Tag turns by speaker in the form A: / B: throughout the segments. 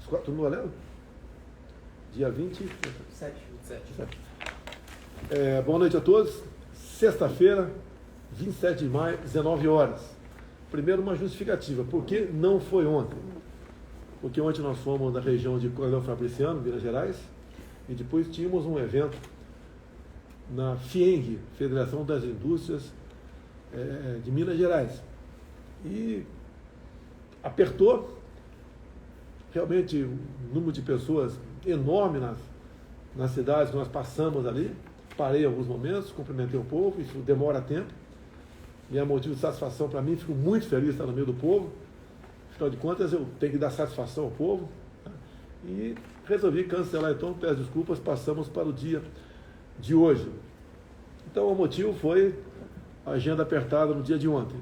A: Todo mundo valendo? Dia 27.
B: 27.
A: Boa noite a todos. Sexta-feira, 27 de maio, 19 horas. Primeiro, uma justificativa. Por que não foi ontem? Porque ontem nós fomos na região de Coronel Fabriciano, Minas Gerais, e depois tínhamos um evento na FIENG, Federação das Indústrias de Minas Gerais. E apertou, realmente um número de pessoas enorme nas cidades que nós passamos ali. Parei em alguns momentos, cumprimentei o povo, isso demora tempo. E é motivo de satisfação para mim, fico muito feliz de estar no meio do povo. Afinal de contas, eu tenho que dar satisfação ao povo. Né? E resolvi cancelar, então, peço desculpas, passamos para o dia de hoje. Então, o motivo foi a agenda apertada no dia de ontem.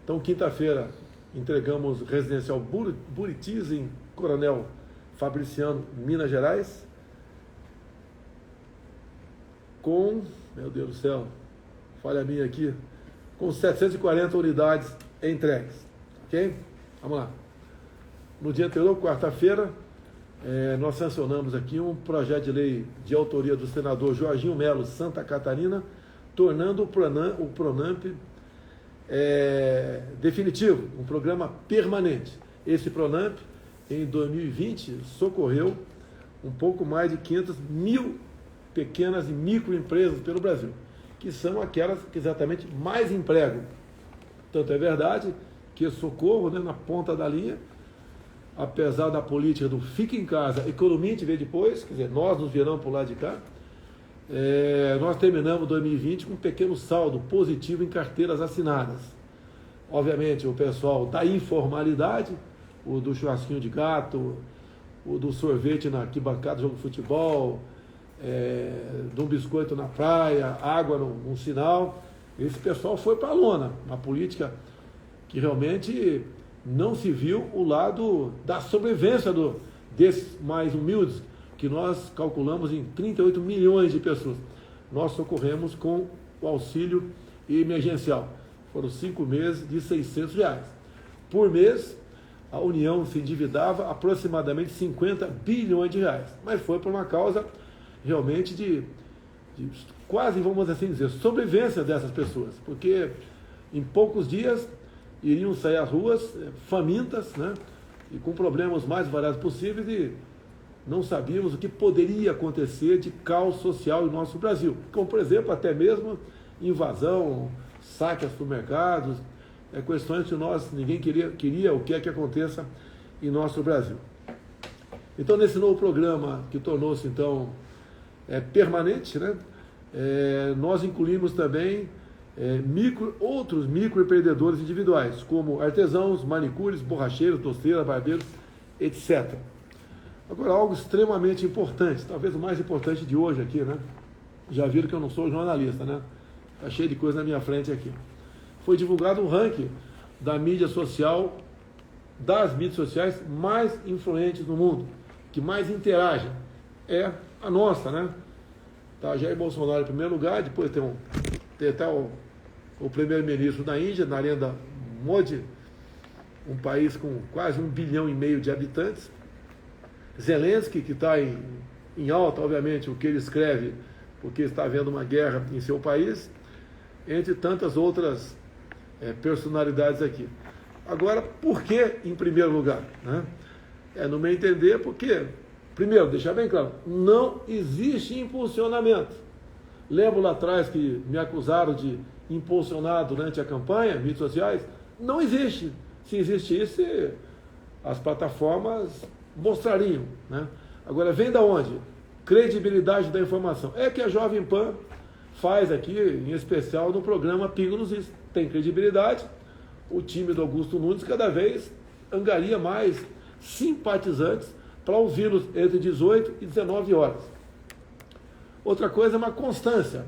A: Então, quinta-feira, entregamos residencial Buritis, em Coronel Fabriciano, Minas Gerais, com, meu Deus do céu, falha minha aqui, com 740 unidades entregues. Ok? Vamos lá. No dia anterior, quarta-feira, nós sancionamos aqui um projeto de lei de autoria do senador Jorginho Melo, Santa Catarina, tornando o Pronamp definitivo, um programa permanente. Esse Pronamp, em 2020, socorreu um pouco mais de 500 mil pequenas e microempresas pelo Brasil, que são aquelas que exatamente mais empregam. Tanto é verdade que socorro, né, na ponta da linha, apesar da política do fica em casa, economia te vê depois, quer dizer, nós nos viramos para o lado de cá, nós terminamos 2020 com um pequeno saldo positivo em carteiras assinadas. Obviamente, o pessoal da informalidade, o do churrasquinho de gato, o do sorvete na arquibancada do jogo de futebol, de um biscoito na praia, água num sinal, esse pessoal foi para a lona, uma política que realmente não se viu o lado da sobrevivência desses mais humildes, que nós calculamos em 38 milhões de pessoas. Nós socorremos com o auxílio emergencial. Foram 5 meses de R$600. Por mês, a União se endividava aproximadamente 50 bilhões de reais. Mas foi por uma causa realmente de quase, vamos assim dizer, sobrevivência dessas pessoas. Porque em poucos dias iriam sair às ruas famintas, né? E com problemas mais variados possíveis, e não sabíamos o que poderia acontecer de caos social em nosso Brasil. Como, por exemplo, até mesmo invasão, saque a supermercados, questões que ninguém queria o que é que aconteça em nosso Brasil. Então, nesse novo programa, que tornou-se, então, permanente, né? Nós incluímos também outros microempreendedores individuais, como artesãos, manicures, borracheiros, doceiras, barbeiros, etc. Agora, algo extremamente importante, talvez o mais importante de hoje aqui, né? Já viram que eu não sou jornalista, né? Está cheio de coisa na minha frente aqui. Foi divulgado um ranking das mídias sociais mais influentes no mundo, que mais interagem. É a nossa, né? Tá, Jair Bolsonaro em primeiro lugar, depois tem até o primeiro-ministro da Índia, Narendra Modi, um país com quase 1,5 bilhão de habitantes. Zelensky, que está em alta, obviamente, o que ele escreve, porque está havendo uma guerra em seu país, entre tantas outras personalidades aqui. Agora, por que em primeiro lugar? Né? No meu entender, porque, primeiro, deixar bem claro, não existe impulsionamento. Lembro lá atrás que me acusaram de impulsionar durante a campanha, mídias sociais. Não existe. Se existisse, as plataformas mostrariam. Né? Agora, vem da onde? Credibilidade da informação. É que a Jovem Pan faz aqui, em especial no programa Pingo nos Is. Tem credibilidade. O time do Augusto Nunes cada vez angaria mais simpatizantes para ouvi-los entre 18 e 19 horas. Outra coisa é uma constância.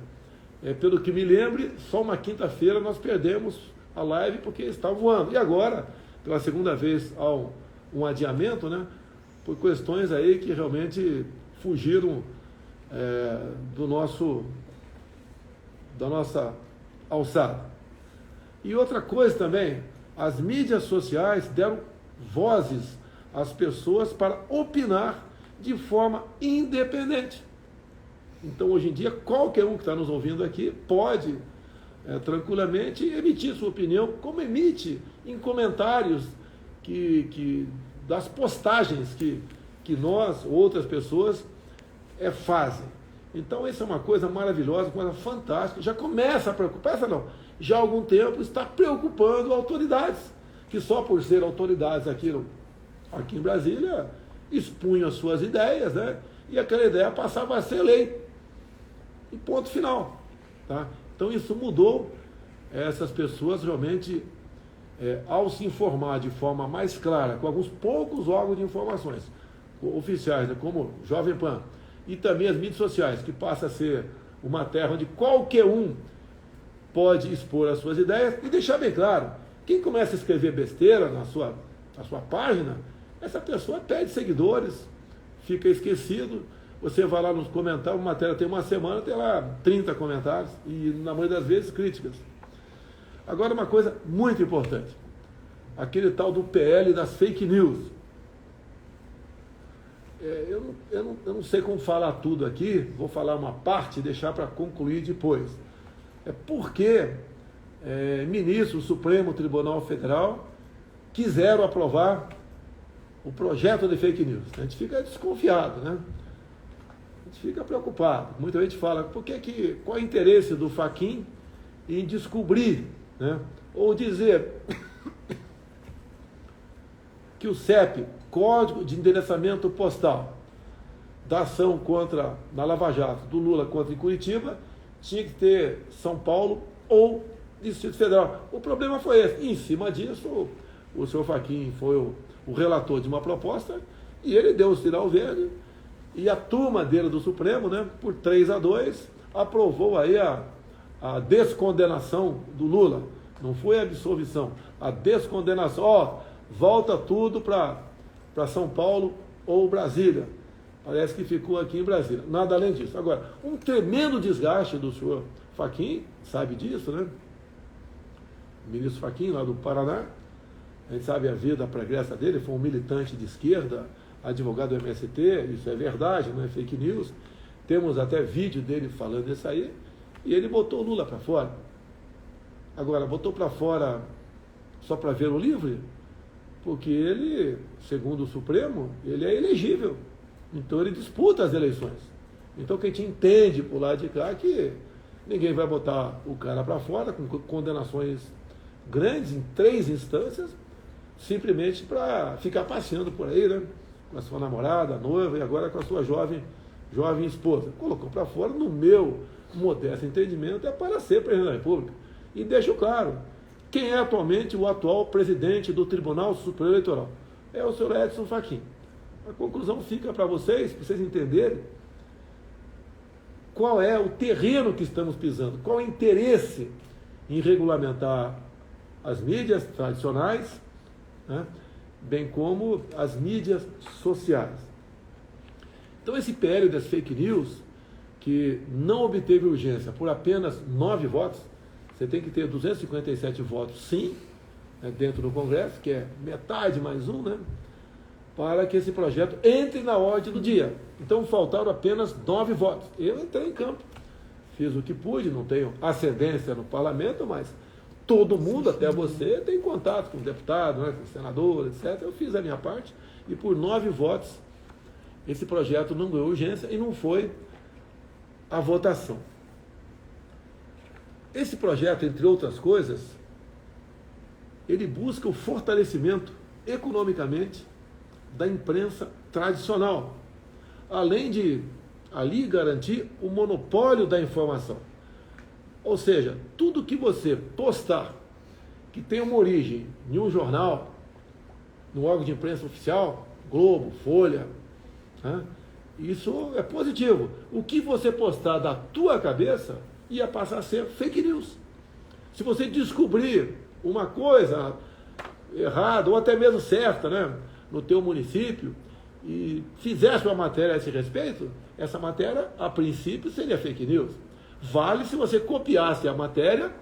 A: Pelo que me lembre, só uma quinta-feira nós perdemos a live porque estava voando. E agora, pela segunda vez, há um adiamento, né? Por questões aí que realmente fugiram da nossa alçada. E outra coisa também, as mídias sociais deram vozes as pessoas para opinar de forma independente. Então, hoje em dia, qualquer um que está nos ouvindo aqui pode tranquilamente emitir sua opinião, como emite em comentários das postagens que nós, outras pessoas, fazem. Então, isso é uma coisa maravilhosa, uma coisa fantástica. Já começa a preocupar, já há algum tempo está preocupando autoridades, que só por ser autoridades aqui em Brasília expunham as suas ideias, né? E aquela ideia passava a ser lei. E ponto final. Tá? Então, isso mudou. Essas pessoas realmente, ao se informar de forma mais clara, com alguns poucos órgãos de informações oficiais, né, como Jovem Pan, e também as mídias sociais, que passa a ser uma terra onde qualquer um pode expor as suas ideias, e deixar bem claro, quem começa a escrever besteira na sua página, essa pessoa perde seguidores, fica esquecido. Você vai lá nos comentários, uma matéria tem uma semana, tem lá 30 comentários, e na maioria das vezes críticas. Agora, uma coisa muito importante, aquele tal do PL das fake news. Eu não sei como falar tudo aqui, vou falar uma parte e deixar para concluir depois. Porque ministros do Supremo Tribunal Federal quiseram aprovar o projeto de fake news. A gente fica desconfiado, né? A gente fica preocupado. Muita gente fala, qual é o interesse do Fachin em descobrir, né? Ou dizer que o CEP, Código de Endereçamento Postal, da ação na Lava Jato, do Lula contra em Curitiba, tinha que ter São Paulo ou Distrito Federal. O problema foi esse. Em cima disso, o senhor Fachin foi o relator de uma proposta e ele deu o sinal verde e a turma dele do Supremo, né, por 3-2, aprovou aí a descondenação do Lula. Não foi a absolvição, a descondenação. Volta tudo para São Paulo ou Brasília. Parece que ficou aqui em Brasília. Nada além disso. Agora, um tremendo desgaste do senhor Fachin, sabe disso, né? O ministro Fachin, lá do Paraná, a gente sabe a vida pregressa dele, foi um militante de esquerda, advogado do MST, isso é verdade, não é fake news. Temos até vídeo dele falando isso aí, e ele botou o Lula para fora. Agora, botou para fora só para ver o livre? Porque ele, segundo o Supremo, ele é elegível. Então ele disputa as eleições. Então que a gente entende por lá de cá que ninguém vai botar o cara para fora com condenações grandes em 3 instâncias, simplesmente para ficar passeando por aí, né? Com a sua namorada, noiva e agora com a sua jovem esposa. Colocou para fora, no meu modesto entendimento, para ser presidente da República. E deixo claro, quem é atualmente o atual presidente do Tribunal Superior Eleitoral? É o senhor Edson Fachin. A conclusão fica para vocês entenderem qual é o terreno que estamos pisando, qual é o interesse em regulamentar as mídias tradicionais, né, bem como as mídias sociais. Então, esse PL das fake news, que não obteve urgência por apenas 9 votos, você tem que ter 257 votos, sim, né, dentro do Congresso, que é metade mais um, né, para que esse projeto entre na ordem do dia. Então, faltaram apenas 9 votos. Eu entrei em campo, fiz o que pude, não tenho ascendência no parlamento, mas todo mundo, até você, tem contato com o deputado, né, com o senador, etc. Eu fiz a minha parte e por 9 votos esse projeto não ganhou urgência e não foi a votação. Esse projeto, entre outras coisas, ele busca o fortalecimento economicamente da imprensa tradicional, além de ali garantir o monopólio da informação. Ou seja, tudo que você postar que tem uma origem em um jornal, no órgão de imprensa oficial, Globo, Folha, né, isso é positivo. O que você postar da tua cabeça ia passar a ser fake news. Se você descobrir uma coisa errada ou até mesmo certa, né, no teu município e fizesse uma matéria a esse respeito, essa matéria, a princípio, seria fake news. Vale se você copiasse a matéria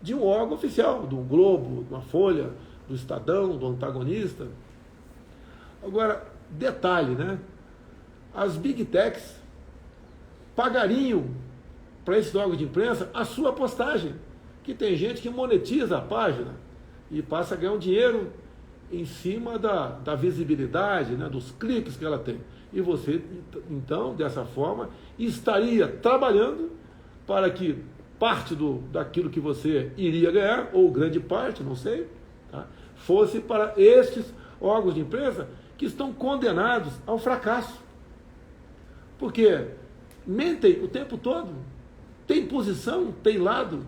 A: de um órgão oficial, do Globo, de uma Folha, do Estadão, do Antagonista. Agora, detalhe, né? As Big Techs pagariam para esses órgãos de imprensa a sua postagem, que tem gente que monetiza a página e passa a ganhar um dinheiro em cima da visibilidade, né, dos cliques que ela tem. E você, então, dessa forma, estaria trabalhando para que parte daquilo que você iria ganhar, ou grande parte, não sei, tá, fosse para estes órgãos de imprensa que estão condenados ao fracasso. Porque mentem o tempo todo, tem posição, tem lado.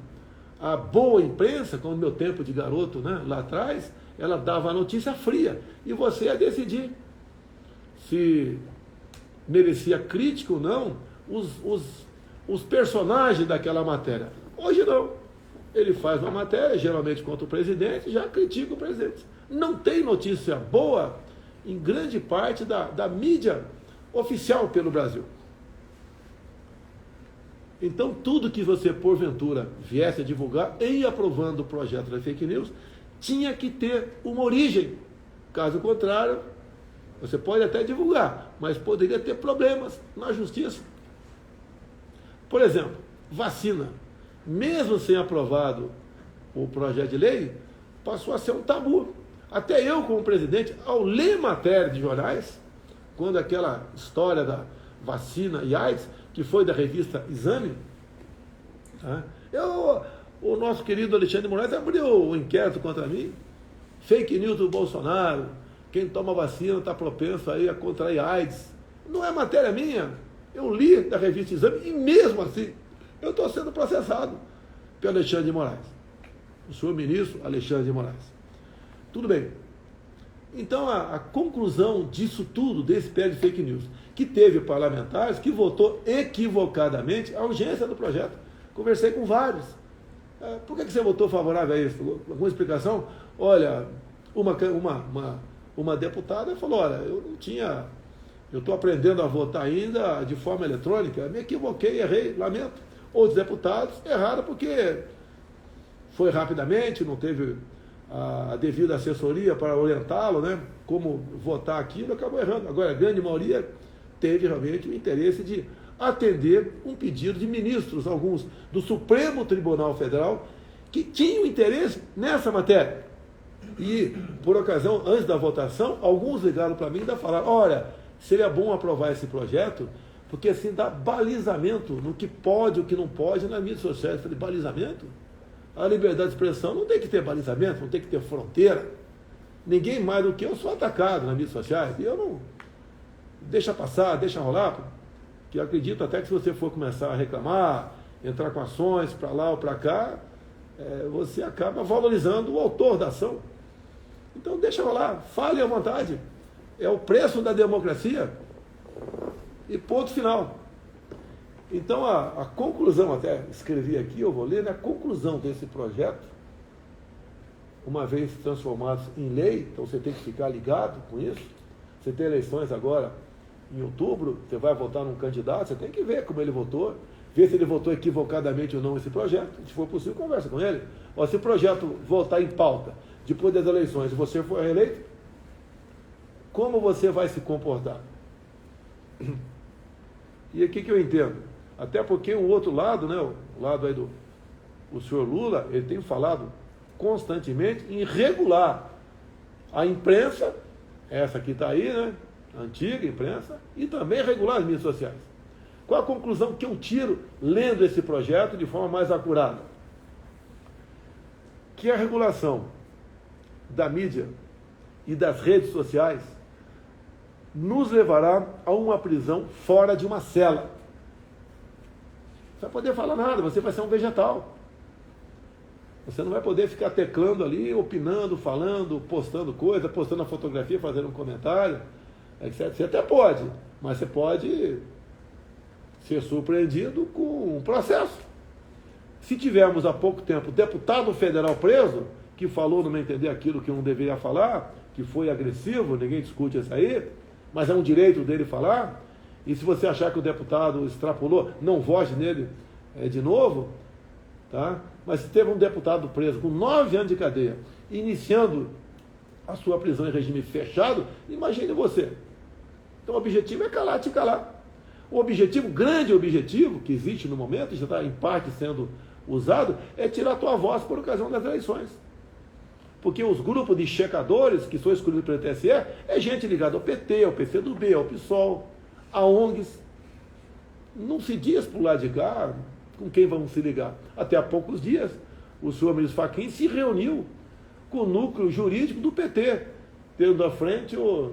A: A boa imprensa, como no meu tempo de garoto, né, lá atrás, ela dava a notícia fria e você ia decidir se merecia crítica ou não os personagens daquela matéria. Hoje não. Ele faz uma matéria, geralmente contra o presidente, já critica o presidente. Não tem notícia boa em grande parte da mídia oficial pelo Brasil. Então, tudo que você, porventura, viesse a divulgar em aprovando o projeto da fake news, tinha que ter uma origem. Caso contrário, você pode até divulgar, mas poderia ter problemas na justiça. Por exemplo, vacina. Mesmo sem aprovado o projeto de lei, passou a ser um tabu. Até eu, como presidente, ao ler matéria de jornais, quando aquela história da vacina e AIDS, que foi da revista Exame, tá? O nosso querido Alexandre de Moraes abriu o inquérito contra mim, fake news do Bolsonaro, quem toma vacina está propenso aí a contrair AIDS. Não é matéria minha, eu li da revista Exame e mesmo assim eu estou sendo processado pelo Alexandre de Moraes, o senhor ministro Alexandre de Moraes. Tudo bem. Então a conclusão disso tudo, desse pé de fake news, que teve parlamentares que votou equivocadamente a urgência do projeto. Conversei com vários. Por que você votou favorável a isso? Alguma explicação? Olha, uma deputada falou, olha, eu estou aprendendo a votar ainda de forma eletrônica, me equivoquei, errei, lamento. Outros deputados erraram porque foi rapidamente, não teve a devida assessoria para orientá-lo, né, como votar aquilo, acabou errando. Agora, a grande maioria teve realmente o interesse de atender um pedido de ministros, alguns do Supremo Tribunal Federal, que tinham interesse nessa matéria. E, por ocasião, antes da votação, alguns ligaram para mim e ainda falaram, olha, seria bom aprovar esse projeto, porque assim dá balizamento no que pode e o que não pode nas mídias sociais. Eu falei, balizamento? A liberdade de expressão não tem que ter balizamento, não tem que ter fronteira. Ninguém mais do que eu sou atacado nas mídias sociais. E eu não... Deixa passar, deixa rolar. Que eu acredito até que se você for começar a reclamar, entrar com ações para lá ou para cá, você acaba valorizando o autor da ação. Então deixa rolar, fale à vontade. É o preço da democracia. E ponto final. Então, a conclusão, até escrevi aqui, eu vou ler, né, a conclusão desse projeto, uma vez transformados em lei, então você tem que ficar ligado com isso. Você tem eleições agora em outubro, você vai votar num candidato, você tem que ver como ele votou, ver se ele votou equivocadamente ou não esse projeto. Se for possível, conversa com ele. Ó, se o projeto voltar em pauta depois das eleições e você for reeleito, como você vai se comportar? E aqui que eu entendo. Até porque o outro lado, né, o lado aí o senhor Lula, ele tem falado constantemente em regular a imprensa, essa que está aí, né, a antiga imprensa, e também regular as mídias sociais. Qual a conclusão que eu tiro lendo esse projeto de forma mais acurada? Que a regulação da mídia e das redes sociais nos levará a uma prisão fora de uma cela. Você não vai poder falar nada, você vai ser um vegetal. Você não vai poder ficar teclando ali, opinando, falando, postando coisa, postando a fotografia, fazendo um comentário, etc. Você até pode, mas você pode ser surpreendido com um processo. Se tivermos há pouco tempo deputado federal preso, que falou, não me entender aquilo que não deveria falar, que foi agressivo, ninguém discute isso aí, mas é um direito dele falar, e se você achar que o deputado extrapolou, não vote nele de novo, tá? Mas se teve um deputado preso com 9 anos de cadeia, iniciando a sua prisão em regime fechado, imagine você. Então o objetivo é calar, te calar. O objetivo, grande objetivo, que existe no momento, já está em parte sendo usado, é tirar a tua voz por ocasião das eleições. Porque os grupos de checadores que são escolhidos pelo TSE é gente ligada ao PT, ao PCdoB, ao PSOL, a ONGs. Não se diz por lá de cá com quem vão se ligar. Até há poucos dias, o senhor ministro Fachin se reuniu com o núcleo jurídico do PT, tendo à frente o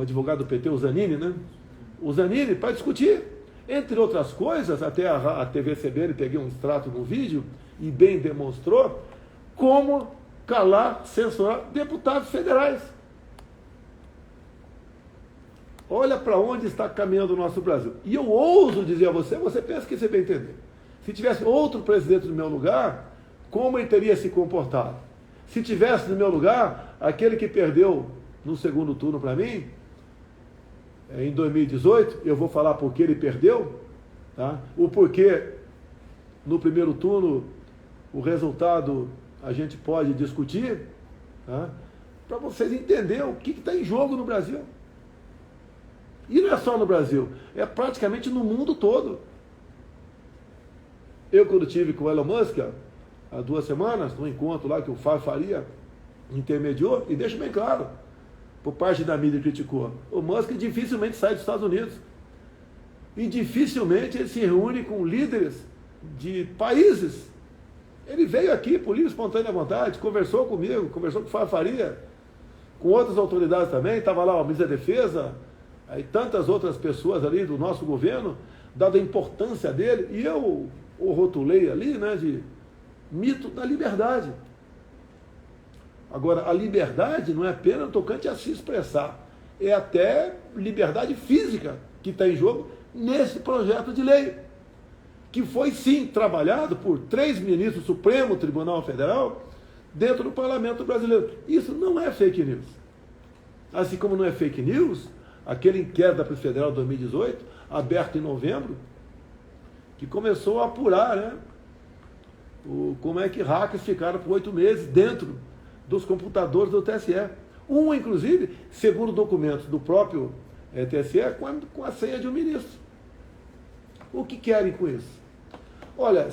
A: advogado do PT, o Zanini, né? O Zanini, para discutir, entre outras coisas, até a TV CBN, peguei um extrato no vídeo e bem demonstrou como calar, censurar deputados federais. Olha para onde está caminhando o nosso Brasil. E eu ouso dizer a você, você pensa que você vai entender. Se tivesse outro presidente no meu lugar, como ele teria se comportado? Se tivesse no meu lugar, aquele que perdeu no segundo turno para mim, em 2018, eu vou falar por que ele perdeu, tá? O porquê no primeiro turno o resultado a gente pode discutir, tá? Para vocês entenderem o que está em jogo no Brasil. E não é só no Brasil, é praticamente no mundo todo. Eu, quando estive com o Elon Musk, há 2 semanas, num encontro lá que o Fábio Faria intermediou, e deixa bem claro, por parte da mídia que criticou, o Musk dificilmente sai dos Estados Unidos. E dificilmente ele se reúne com líderes de países. Ele veio aqui por livre e espontânea vontade, conversou comigo, conversou com o Fábio Faria, com outras autoridades também, estava lá o ministro da Defesa, aí tantas outras pessoas ali do nosso governo, dada a importância dele, e eu o rotulei ali, né, de mito da liberdade. Agora, a liberdade não é apenas tocante a se expressar, é até liberdade física que está em jogo nesse projeto de lei, que foi sim trabalhado por 3 ministros do Supremo Tribunal Federal dentro do Parlamento brasileiro. Isso não é fake news. Assim como não é fake news, aquele inquérito da Polícia Federal de 2018, aberto em novembro, que começou a apurar, né, como é que hackers ficaram por 8 meses dentro dos computadores do TSE. Inclusive, segundo documentos do próprio TSE, com a senha de um ministro. O que querem com isso? Olha,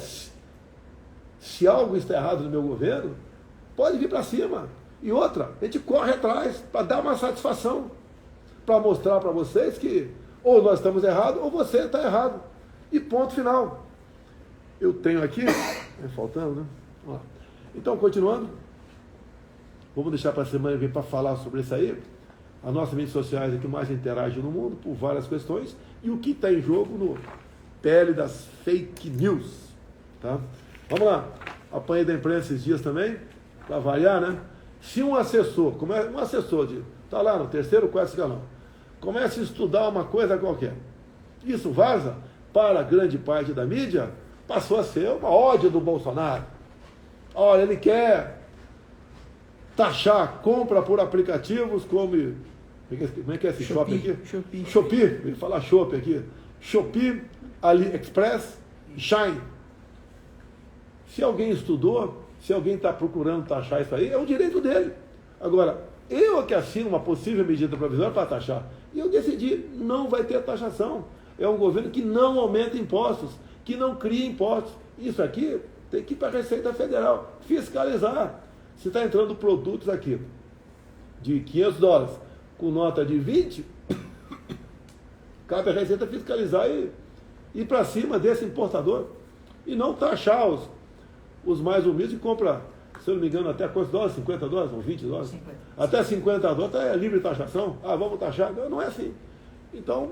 A: se algo está errado no meu governo, pode vir para cima. E outra, a gente corre atrás para dar uma satisfação, para mostrar para vocês que ou nós estamos errados ou você está errado. E ponto final. Eu tenho aqui, faltando, né? Ó. Então, continuando, vamos deixar para a semana que vem para falar sobre isso aí. As nossas mídias sociais é que mais interagem no mundo por várias questões e o que está em jogo no PL das fake news. Tá? Vamos lá. Apanhei da imprensa esses dias também, para variar, né? Se um assessor, está lá no 3º ou 4º escalão, começa a estudar uma coisa qualquer, isso vaza para grande parte da mídia, passou a ser uma ódio do Bolsonaro. Olha, ele quer taxar compra por aplicativos como é que é esse shopping aqui? Shopee, ele fala Shopee aqui. Shopee, AliExpress, Shine. Se alguém estudou, se alguém está procurando taxar isso aí, é o direito dele. Agora, eu que assino uma possível medida provisória para taxar, e eu decidi, não vai ter taxação. É um governo que não aumenta impostos, que não cria impostos. Isso aqui tem que ir para a Receita Federal, fiscalizar. Se está entrando produtos aqui de $500 com nota de 20, cabe a Receita fiscalizar e ir para cima desse importador. E não taxar os mais humildes que compram, se eu não me engano, até quantos dólares? $50 ou $20?
B: 50.
A: Até $50 é livre taxação. Ah, vamos taxar? Não é assim. Então,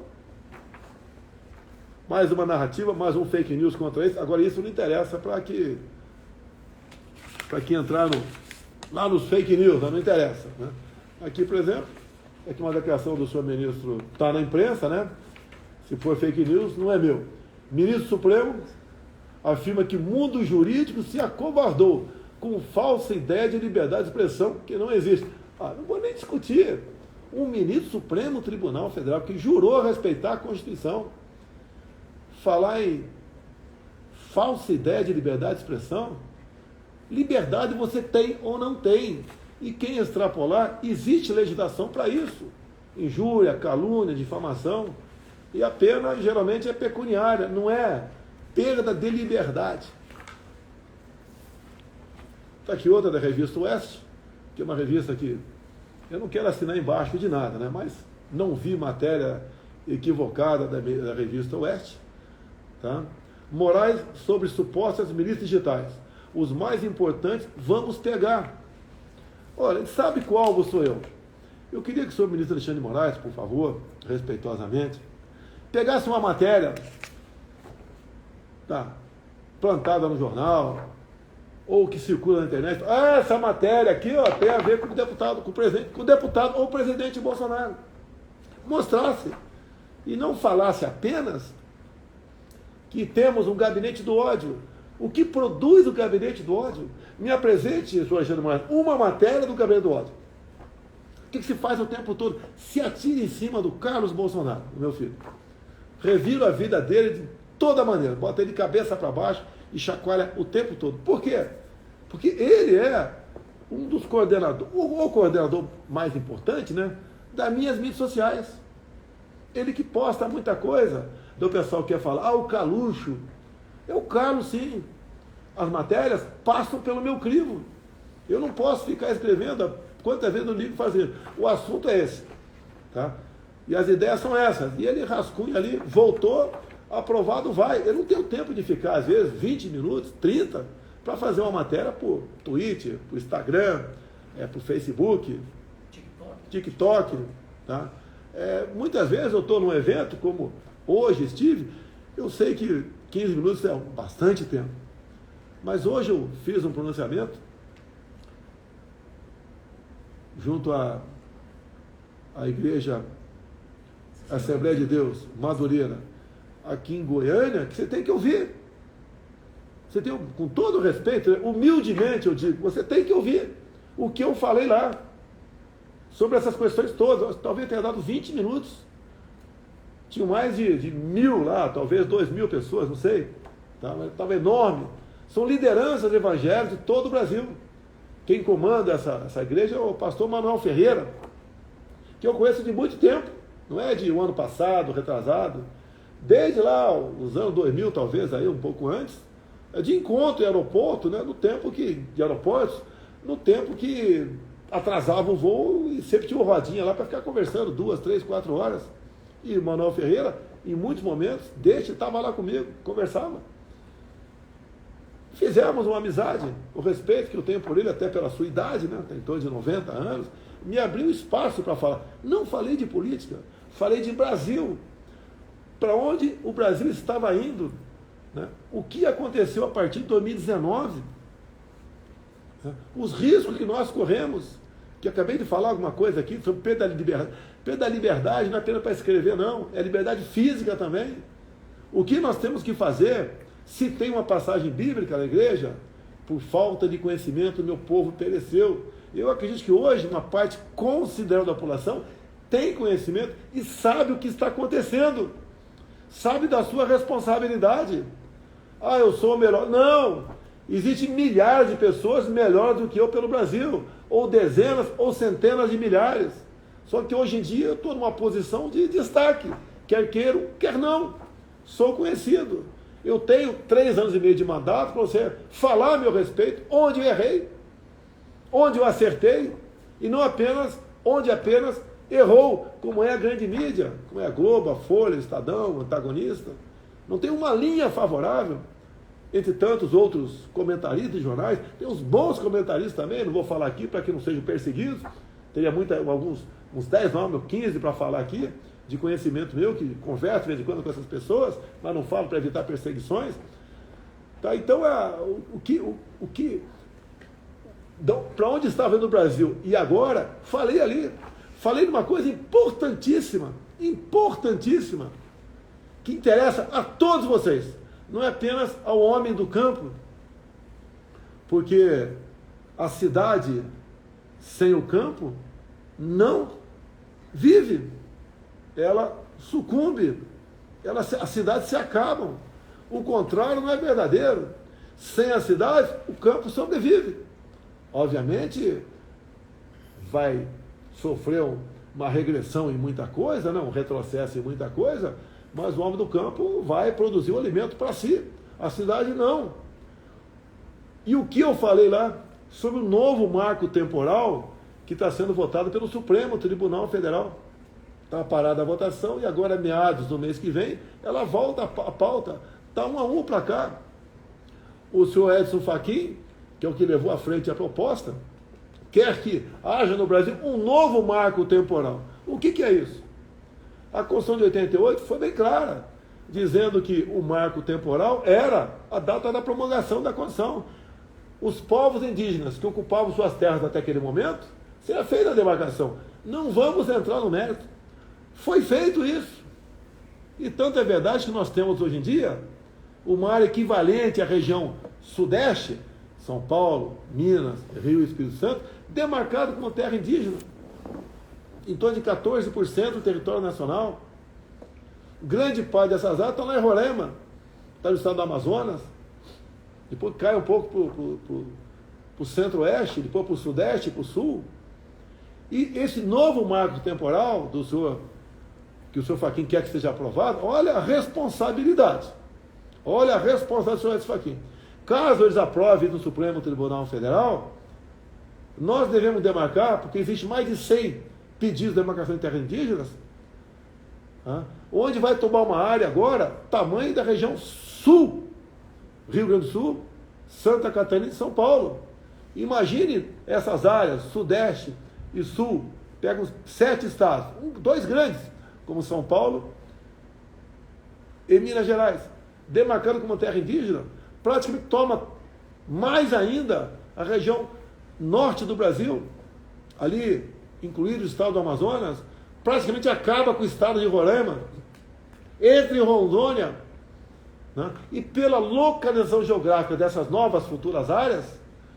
A: mais uma narrativa, mais um fake news contra isso. Agora, isso não interessa para quem entrar lá nos fake news, não interessa. Né? Aqui, por exemplo, é que uma declaração do senhor ministro está na imprensa, né? Se for fake news, não é meu. Ministro Supremo afirma que o mundo jurídico se acovardou com falsa ideia de liberdade de expressão que não existe. Não vou nem discutir. Um ministro Supremo Tribunal Federal que jurou respeitar a Constituição, falar em falsa ideia de liberdade de expressão, liberdade você tem ou não tem. E quem extrapolar, existe legislação para isso. Injúria, calúnia, difamação. E a pena geralmente é pecuniária, não é perda de liberdade. Está aqui outra da revista Oeste, que é uma revista que eu não quero assinar embaixo de nada, né? Mas não vi matéria equivocada da revista Oeste. Tá? Morais sobre supostas milícias digitais. Os mais importantes, vamos pegar. Olha, sabe qual alvo sou eu? Eu queria que o senhor ministro Alexandre de Moraes, por favor, respeitosamente, pegasse uma matéria plantada no jornal, ou que circula na internet. Ah, essa matéria aqui, ó, tem a ver com o deputado, com o deputado ou o presidente Bolsonaro. Mostrasse. E não falasse apenas que temos um gabinete do ódio. O que produz o gabinete do ódio? Me apresente, senhor Alexandre de Moraes, uma matéria do gabinete do ódio. O que se faz o tempo todo? Se atira em cima do Carlos Bolsonaro, meu filho. Revira a vida dele de toda maneira. Bota ele de cabeça para baixo e chacoalha o tempo todo. Por quê? Porque ele é um dos coordenadores, o coordenador mais importante, né, das minhas mídias sociais. Ele que posta muita coisa. Do pessoal que quer falar, o Caluxo. Eu calo, sim. As matérias passam pelo meu crivo. Eu não posso ficar escrevendo quantas vezes no livro fazer. O assunto é esse. Tá? E as ideias são essas. E ele rascunha ali, voltou, aprovado, vai. Eu não tenho tempo de ficar, às vezes, 20 minutos, 30, para fazer uma matéria por Twitter, por Instagram, por Facebook, TikTok. Tá? Muitas vezes eu estou num evento, como hoje estive, eu sei que 15 minutos é bastante tempo. Mas hoje eu fiz um pronunciamento junto à igreja Assembleia de Deus, Madureira, aqui em Goiânia, que você tem que ouvir. Você tem, com todo respeito, humildemente eu digo, você tem que ouvir o que eu falei lá sobre essas questões todas. Talvez tenha dado 20 minutos. Tinham mais de 1.000 lá, talvez 2.000 pessoas, não sei. Estava enorme. São lideranças evangélicas de todo o Brasil. Quem comanda essa igreja é o pastor Manuel Ferreira, que eu conheço de muito tempo. Não é de um ano passado, retrasado. Desde lá, os anos 2000, talvez, aí um pouco antes, de encontro em aeroporto, né, de aeroportos, no tempo que atrasava o voo e sempre tinha uma rodinha lá para ficar conversando 2, 3, 4 horas. E o Manuel Ferreira, em muitos momentos, estava lá comigo, conversava. Fizemos uma amizade, o respeito que eu tenho por ele, até pela sua idade, né, tem em torno de 90 anos, me abriu espaço para falar. Não falei de política, falei de Brasil, para onde o Brasil estava indo, né, o que aconteceu a partir de 2019, né, os riscos que nós corremos, que acabei de falar alguma coisa aqui sobre perda da liberdade. Perda da liberdade não é apenas para escrever, não, é liberdade física também. O que nós temos que fazer, se tem uma passagem bíblica na igreja, por falta de conhecimento, meu povo pereceu. Eu acredito que hoje uma parte considerável da população tem conhecimento e sabe o que está acontecendo, sabe da sua responsabilidade. Ah, eu sou o melhor. Não! Existem milhares de pessoas melhores do que eu pelo Brasil, ou dezenas ou centenas de milhares. Só que hoje em dia eu estou numa posição de destaque, quer queiro, quer não. Sou conhecido. Eu tenho 3 anos e meio de mandato para você falar a meu respeito, onde eu errei, onde eu acertei, e não apenas onde apenas errou, como é a grande mídia, como é a Globo, a Folha, Estadão, o Antagonista. Não tem uma linha favorável, entre tantos outros comentaristas de jornais. Tem uns bons comentaristas também, não vou falar aqui para que não sejam perseguidos. Teria uns 10 nomes, 15 para falar aqui, de conhecimento meu, que converso de vez em quando com essas pessoas, mas não falo para evitar perseguições. Tá? Então, para onde estava indo o Brasil? E agora, falei de uma coisa importantíssima, que interessa a todos vocês, não é apenas ao homem do campo, porque a cidade sem o campo não vive, ela sucumbe, as cidades se acabam. O contrário não é verdadeiro. Sem a cidade, o campo sobrevive. Obviamente, vai sofrer uma regressão em muita coisa, né? Um retrocesso em muita coisa, mas o homem do campo vai produzir o alimento para si. A cidade não. E o que eu falei lá sobre o novo marco temporal que está sendo votado pelo Supremo Tribunal Federal? Está parada a votação e agora, meados do mês que vem, ela volta a pauta. Está 1-1 para cá. O senhor Edson Fachin, que é o que levou à frente a proposta, quer que haja no Brasil um novo marco temporal. O que é isso? A Constituição de 88 foi bem clara, dizendo que o marco temporal era a data da promulgação da Constituição. Os povos indígenas que ocupavam suas terras até aquele momento, seria feita a demarcação. Não vamos entrar no mérito. Foi feito isso. E tanto é verdade que nós temos hoje em dia uma área equivalente à região sudeste, São Paulo, Minas, Rio e Espírito Santo, demarcado como terra indígena. Em torno de 14% do território nacional. Grande parte dessas áreas estão lá em Roraima, está no estado do Amazonas, depois cai um pouco para o centro-oeste, depois para o sudeste, para o sul. E esse novo marco temporal do senhor, que o senhor Fachin quer que seja aprovado, olha a responsabilidade. Olha a responsabilidade do senhor Edson Fachin. Caso eles aprovem no Supremo Tribunal Federal, nós devemos demarcar, porque existe mais de 100 pedidos de demarcação de terras indígenas, onde vai tomar uma área agora, tamanho da região sul, Rio Grande do Sul, Santa Catarina e São Paulo. Imagine essas áreas, sudeste e sul, pegam 7 estados, 2 grandes, como São Paulo e Minas Gerais, demarcando como terra indígena, praticamente toma mais ainda a região norte do Brasil, ali, incluído o estado do Amazonas, praticamente acaba com o estado de Roraima, entre Rondônia, né? E pela localização geográfica dessas novas futuras áreas,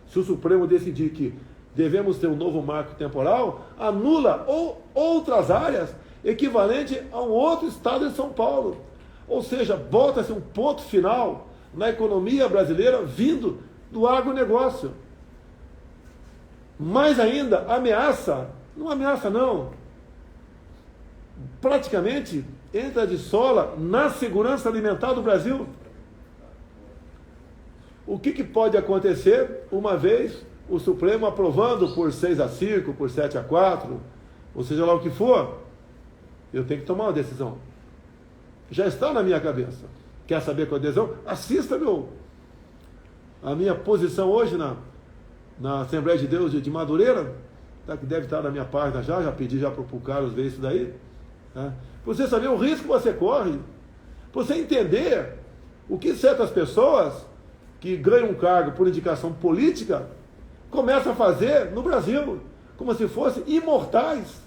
A: se o Supremo decidir que devemos ter um novo marco temporal, anula outras áreas equivalente a um outro estado de São Paulo. Ou seja, bota-se um ponto final na economia brasileira vindo do agronegócio. Mais ainda, não ameaça não, praticamente entra de sola na segurança alimentar do Brasil. O que pode acontecer uma vez o Supremo aprovando por 6-5, por 7-4, ou seja lá o que for, eu tenho que tomar uma decisão. Já está na minha cabeça. Quer saber qual é a decisão? Assista a minha posição hoje na Assembleia de Deus de Madureira, tá, que deve estar na minha página já pedi já para o Carlos ver isso daí. Tá? Para você saber o risco que você corre, para você entender o que certas pessoas que ganham um cargo por indicação política começam a fazer no Brasil, como se fossem imortais,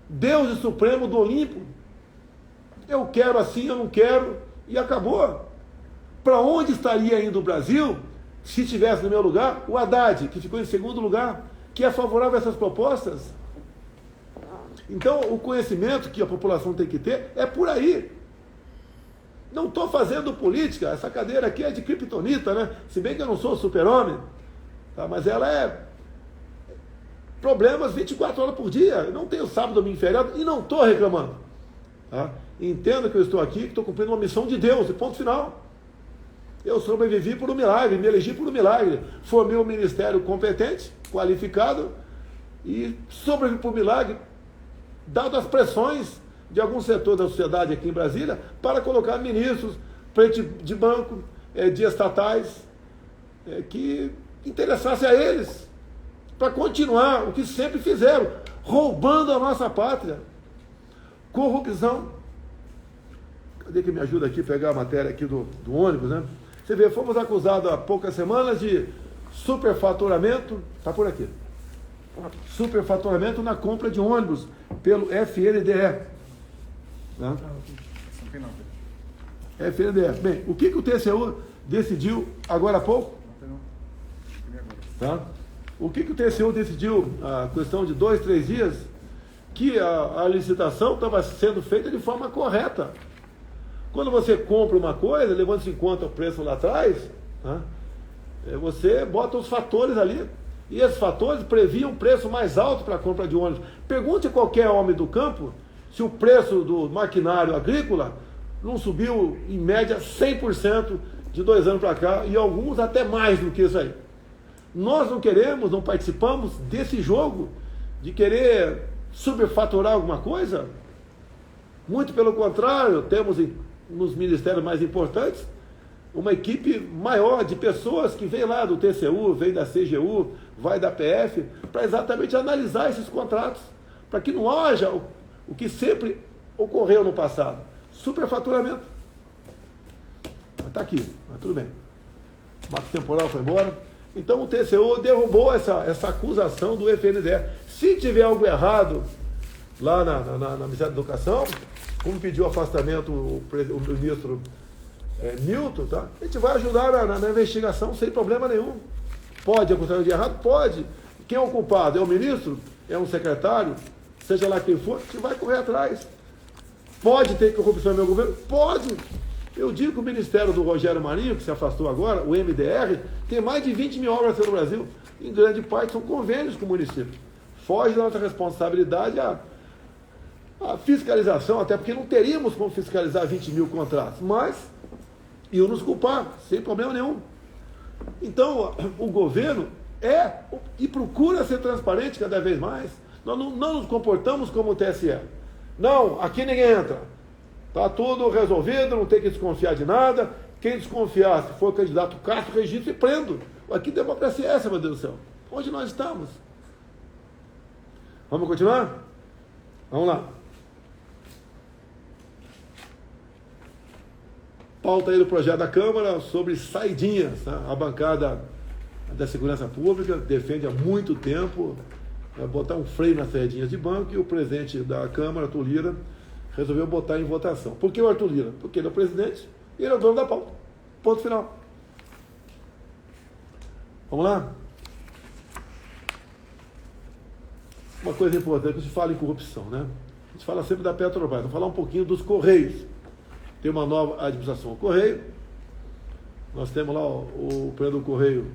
A: Deus Supremo do Olimpo. Eu quero assim, eu não quero, e acabou. Para onde estaria indo o Brasil se estivesse no meu lugar o Haddad, que ficou em segundo lugar, que é favorável a essas propostas? Então, o conhecimento que a população tem que ter é por aí. Não estou fazendo política, essa cadeira aqui é de criptonita, né? Se bem que eu não sou super-homem, tá? Mas ela é problemas 24 horas por dia. Eu não tenho sábado, domingo, feriado e não estou reclamando. Tá? Entendo que eu estou aqui, que estou cumprindo uma missão de Deus, e ponto final. Eu sobrevivi por um milagre, me elegi por um milagre. Formei um ministério competente, qualificado, e sobrevivi por um milagre, dado as pressões de algum setor da sociedade aqui em Brasília, para colocar ministros, frente de banco, de estatais, que interessasse a eles, para continuar o que sempre fizeram, roubando a nossa pátria. Corrupção. Cadê que me ajuda aqui a pegar a matéria aqui do ônibus, né? Você vê, fomos acusados há poucas semanas de superfaturamento, está por aqui, superfaturamento na compra de ônibus pelo FNDE. Tá? FNDE. Bem, o que o TCU decidiu agora há pouco? Tá? O que o TCU decidiu, a questão de 2-3 dias, que a licitação estava sendo feita de forma correta. Quando você compra uma coisa, levando-se em conta o preço lá atrás, né, você bota os fatores ali. E esses fatores previam preço mais alto para a compra de ônibus. Pergunte a qualquer homem do campo se o preço do maquinário agrícola não subiu, em média, 100% de 2 anos para cá, e alguns até mais do que isso aí. Nós não queremos, não participamos desse jogo de querer superfaturar alguma coisa. Muito pelo contrário, temos nos ministérios mais importantes uma equipe maior de pessoas que vem lá do TCU, vem da CGU, vai da PF, para exatamente analisar esses contratos, para que não haja o que sempre ocorreu no passado, superfaturamento. Está aqui, mas tudo bem. O marco temporal foi embora. Então o TCU derrubou essa acusação do FNDE. Se tiver algo errado lá na Ministério da Educação, como pediu afastamento o ministro Milton, tá? A gente vai ajudar na investigação sem problema nenhum. Pode acontecer de errado? Pode. Quem é o culpado? É o ministro? É um secretário? Seja lá quem for, a gente vai correr atrás. Pode ter corrupção no meu governo? Pode. Eu digo que o Ministério do Rogério Marinho, que se afastou agora, o MDR, tem mais de 20 mil obras no Brasil. Em grande parte são convênios com o município. Foge da nossa responsabilidade a fiscalização, até porque não teríamos como fiscalizar 20 mil contratos, mas iam nos culpar, sem problema nenhum. Então, o governo e procura ser transparente cada vez mais. Nós não nos comportamos como o TSE. Não, aqui ninguém entra. Está tudo resolvido, não tem que desconfiar de nada. Quem desconfiar, se for candidato Castro, registro e prendo. Aqui democracia é essa, meu Deus do céu. Onde nós estamos? Vamos continuar? Vamos lá. Pauta aí do projeto da Câmara sobre saidinhas. Tá? A bancada da Segurança Pública defende há muito tempo botar um freio nas saidinhas de banco, e o presidente da Câmara, Arthur Lira, resolveu botar em votação. Por que o Arthur Lira? Porque ele é o presidente e ele é o dono da pauta. Ponto final. Vamos lá? Uma coisa importante, a gente fala em corrupção, né? A gente fala sempre da Petrobras. Vamos falar um pouquinho dos Correios. Tem uma nova administração ao Correio. Nós temos lá o presidente do Correio,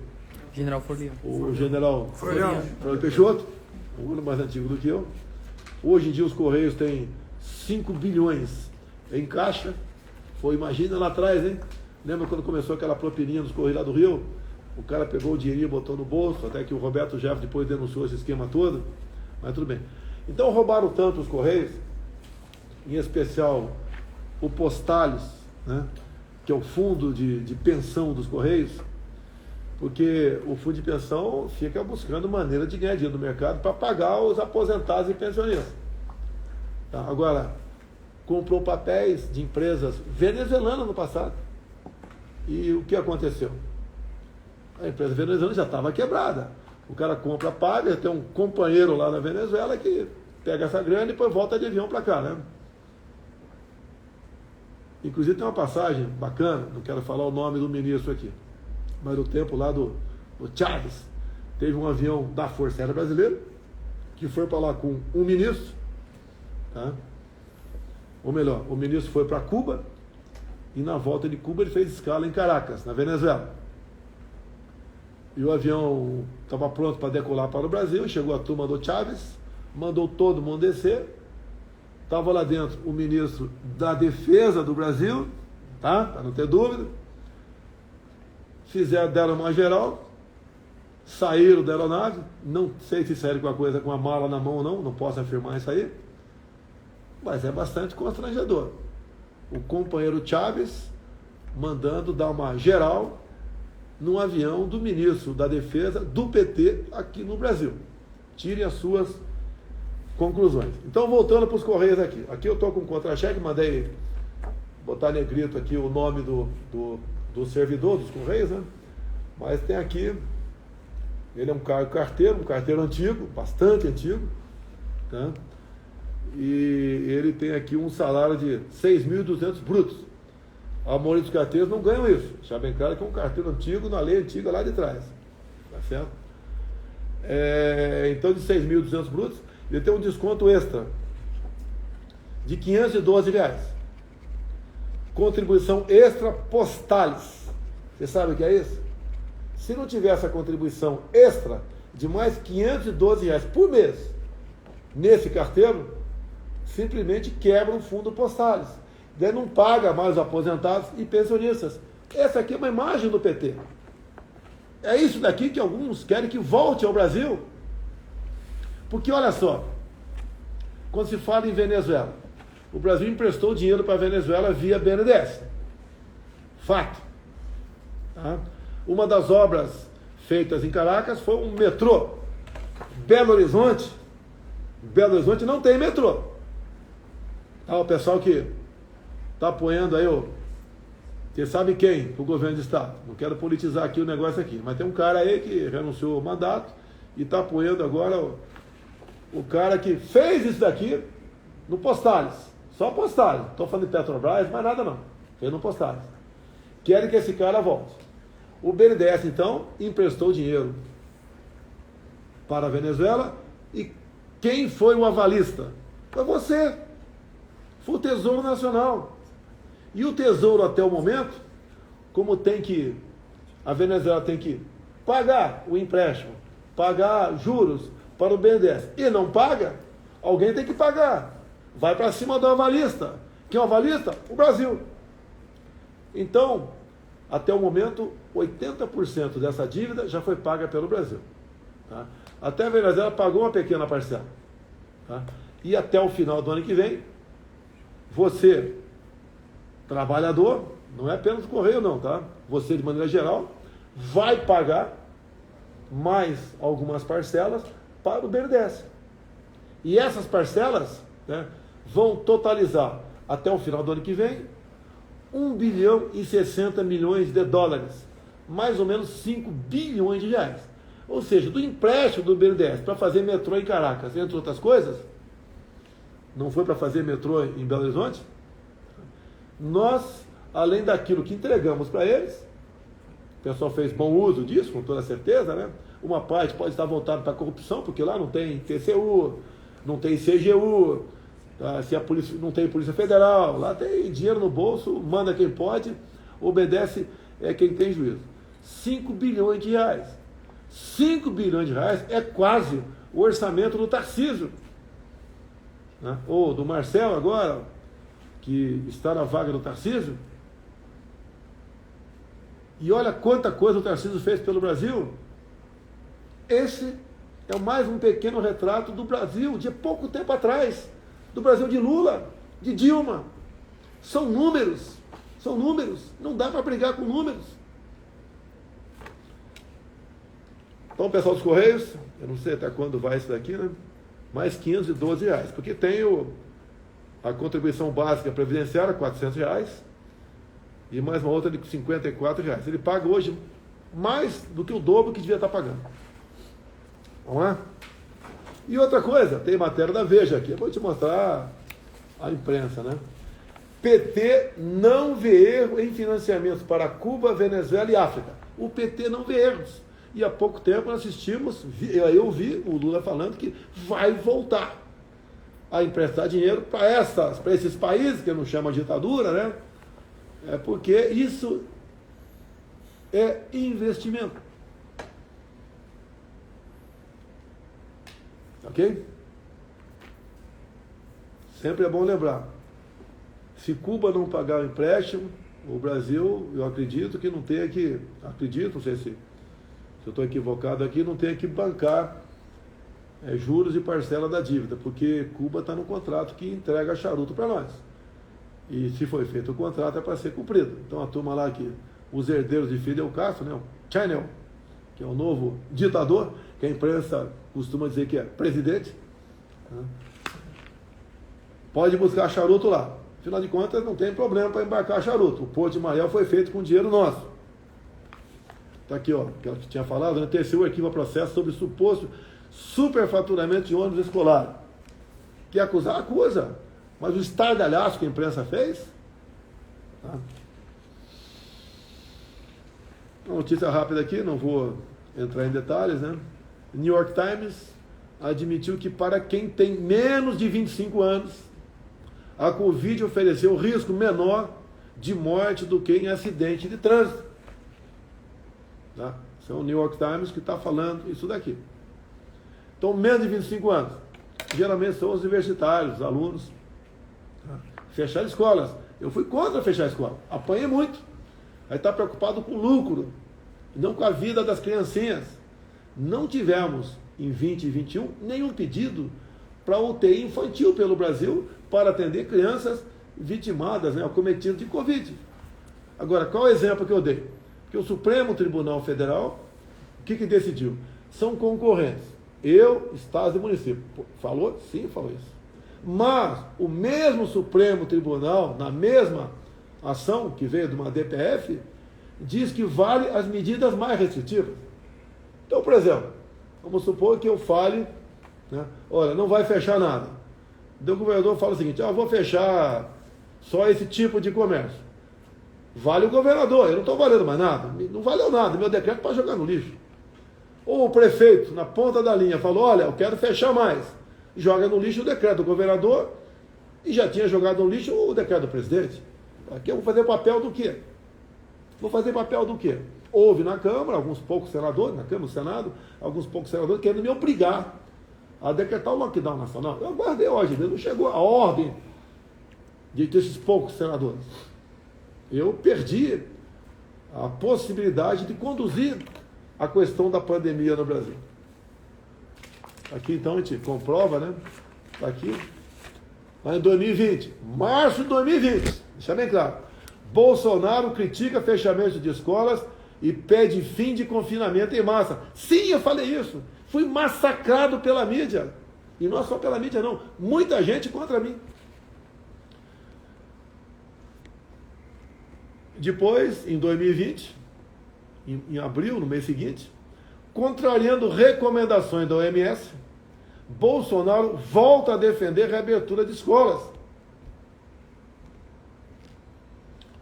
B: General Floriano.
A: O general Floriano Peixoto, um ano mais antigo do que eu. Hoje em dia os Correios têm 5 bilhões em caixa. Imagina lá atrás, hein? Lembra quando começou aquela propininha dos Correios lá do Rio? O cara pegou o dinheirinho e botou no bolso, até que o Roberto Jeff depois denunciou esse esquema todo. Mas tudo bem. Então roubaram tanto os Correios, em especial o Postales, né? Que é o fundo de pensão dos Correios, porque o fundo de pensão fica buscando maneira de ganhar dinheiro no mercado para pagar os aposentados e pensionistas. Tá? Agora, comprou papéis de empresas venezuelanas no passado. E o que aconteceu? A empresa venezuelana já estava quebrada. O cara compra, paga, tem um companheiro lá na Venezuela que pega essa grana e depois volta de avião para cá, né? Inclusive tem uma passagem bacana, não quero falar o nome do ministro aqui, mas no tempo lá do Chaves, teve um avião da Força Aérea Brasileira que foi para lá com um ministro, tá? Ou melhor, o ministro foi para Cuba e na volta de Cuba ele fez escala em Caracas, na Venezuela. E o avião estava pronto para decolar para o Brasil, chegou a turma do Chaves, mandou todo mundo descer. Estava lá dentro o ministro da Defesa do Brasil, tá? Para não ter dúvida. Deram uma geral, saíram da aeronave, não sei se saíram com a coisa, com a mala na mão ou não posso afirmar isso aí, mas é bastante constrangedor. O companheiro Chaves mandando dar uma geral num avião do ministro da Defesa do PT aqui no Brasil. Tirem as suas conclusões. Então, voltando para os Correios aqui. Aqui eu estou com um contra-cheque, mandei botar negrito aqui o nome do servidor dos Correios, né? Mas tem aqui, ele é um carteiro antigo, bastante antigo, tá? E ele tem aqui um salário de 6.200 brutos. A maioria dos carteiros não ganham isso. Já bem claro que é um carteiro antigo, na lei antiga lá de trás. Tá certo? Então, de 6.200 brutos, ele tem um desconto extra de R$512. Contribuição extra Postales. Você sabe o que é isso? Se não tiver essa contribuição extra, de mais R$512 por mês nesse carteiro, simplesmente quebra o fundo Postales. Daí não paga mais os aposentados e pensionistas. Essa aqui é uma imagem do PT. É isso daqui que alguns querem que volte ao Brasil. Porque olha só, quando se fala em Venezuela, o Brasil emprestou dinheiro para a Venezuela via BNDES. Fato. Tá? Uma das obras feitas em Caracas foi um metrô. Belo Horizonte não tem metrô. Tá, o pessoal que está apoiando aí, você sabe quem? O governo do estado. Não quero politizar aqui o negócio aqui, mas tem um cara aí que renunciou ao mandato e está apoiando agora o cara que fez isso daqui no Postales. Só Postales. Estou falando de Petrobras, mas nada não. Fez no Postales. Querem que esse cara volte. O BNDES, então, emprestou dinheiro para a Venezuela e quem foi o avalista? Foi você. Foi o Tesouro Nacional. E o Tesouro, até o momento, como a Venezuela tem que pagar o empréstimo, pagar juros para o BNDES e não paga, alguém tem que pagar. Vai para cima do avalista. Quem é o avalista? O Brasil. Então, até o momento, 80% dessa dívida já foi paga pelo Brasil. Tá? Até a Venezuela pagou uma pequena parcela. Tá? E até o final do ano que vem, você, trabalhador, não é apenas o Correio não, tá? Você, de maneira geral, vai pagar mais algumas parcelas para o BNDES. E essas parcelas, né, vão totalizar, até o final do ano que vem, 1 bilhão e 60 milhões de dólares, mais ou menos 5 bilhões de reais. Ou seja, do empréstimo do BNDES para fazer metrô em Caracas, entre outras coisas, não foi para fazer metrô em Belo Horizonte, nós, além daquilo que entregamos para eles, o pessoal fez bom uso disso, com toda certeza, né? Uma parte pode estar voltada para a corrupção, porque lá não tem TCU, não tem CGU, tá? Se a polícia, não tem Polícia Federal, lá tem dinheiro no bolso, manda quem pode, obedece quem tem juízo. 5 bilhões de reais. 5 bilhões de reais é quase o orçamento do Tarcísio, né? Ou do Marcelo agora, que está na vaga do Tarcísio. E olha quanta coisa o Tarcísio fez pelo Brasil. Esse é mais um pequeno retrato do Brasil de pouco tempo atrás, do Brasil de Lula, de Dilma. São números, não dá para brigar com números. Então, pessoal dos Correios, eu não sei até quando vai isso daqui, né? Mais R$512, porque tem a contribuição básica previdenciária, R$400, e mais uma outra de R$54. Ele paga hoje mais do que o dobro que devia estar pagando. Vamos lá? E outra coisa, tem matéria da Veja aqui, eu vou te mostrar a imprensa, né? PT não vê erro em financiamentos para Cuba, Venezuela e África. O PT não vê erros. E há pouco tempo nós assistimos, eu vi o Lula falando que vai voltar a emprestar dinheiro para esses países, que não chama ditadura, né? Porque isso é investimento. Ok? Sempre é bom lembrar. Se Cuba não pagar o empréstimo, o Brasil, eu acredito que não tenha que... Acredito, não sei se eu estou equivocado aqui, não tenha que bancar juros e parcela da dívida, porque Cuba está no contrato que entrega charuto para nós. E se foi feito o contrato, é para ser cumprido. Então a turma lá que os herdeiros de Fidel Castro, né, o Chanel, que é o novo ditador, que a imprensa costuma dizer que é presidente, né, pode buscar charuto lá. Afinal de contas, não tem problema para embarcar charuto. O Porto de Maior foi feito com dinheiro nosso. Está aqui, ó, que eu tinha falado, né? TCU arquiva processo sobre suposto superfaturamento de ônibus escolar. Quer acusar? Acusa. Mas o estardalhaço que a imprensa fez... Tá? Uma notícia rápida aqui, não vou entrar em detalhes, né? New York Times admitiu que para quem tem menos de 25 anos, a Covid ofereceu risco menor de morte do que em acidente de trânsito. Tá? Isso é o New York Times que está falando isso daqui. Então, menos de 25 anos. Geralmente são os universitários, os alunos. Tá? Fechar escolas. Eu fui contra fechar a escola. Apanhei muito. Aí está preocupado com o lucro, não com a vida das criancinhas. Não tivemos, em 20 e 21, nenhum pedido para UTI infantil pelo Brasil para atender crianças vitimadas, né, acometidas de Covid. Agora, qual é o exemplo que eu dei? Que o Supremo Tribunal Federal, o que decidiu? São concorrentes. Eu, Estado e município. Falou? Sim, falou isso. Mas o mesmo Supremo Tribunal, na mesma ação que veio de uma DPF, diz que vale as medidas mais restritivas. Então, por exemplo, vamos supor que eu fale, né, olha, não vai fechar nada. O governador fala o seguinte, vou fechar só esse tipo de comércio. Vale o governador, eu não estou valendo mais nada. Não valeu nada, meu decreto para jogar no lixo. Ou o prefeito, na ponta da linha, falou, olha, eu quero fechar mais. Joga no lixo o decreto do governador e já tinha jogado no lixo o decreto do presidente. Aqui eu vou fazer papel do quê? Vou fazer papel do quê? Houve na Câmara, alguns poucos senadores, na Câmara e no Senado, alguns poucos senadores querendo me obrigar a decretar o lockdown nacional. Eu aguardei hoje, não chegou a ordem desses poucos senadores. Eu perdi a possibilidade de conduzir a questão da pandemia no Brasil. Aqui então a gente comprova, né? Está aqui. Lá em 2020, março de 2020, deixa bem claro. Bolsonaro critica fechamento de escolas e pede fim de confinamento em massa. Sim, eu falei isso. Fui massacrado pela mídia. E não só pela mídia, não. Muita gente contra mim. Depois, em 2020, em abril, no mês seguinte, contrariando recomendações da OMS, Bolsonaro volta a defender a reabertura de escolas.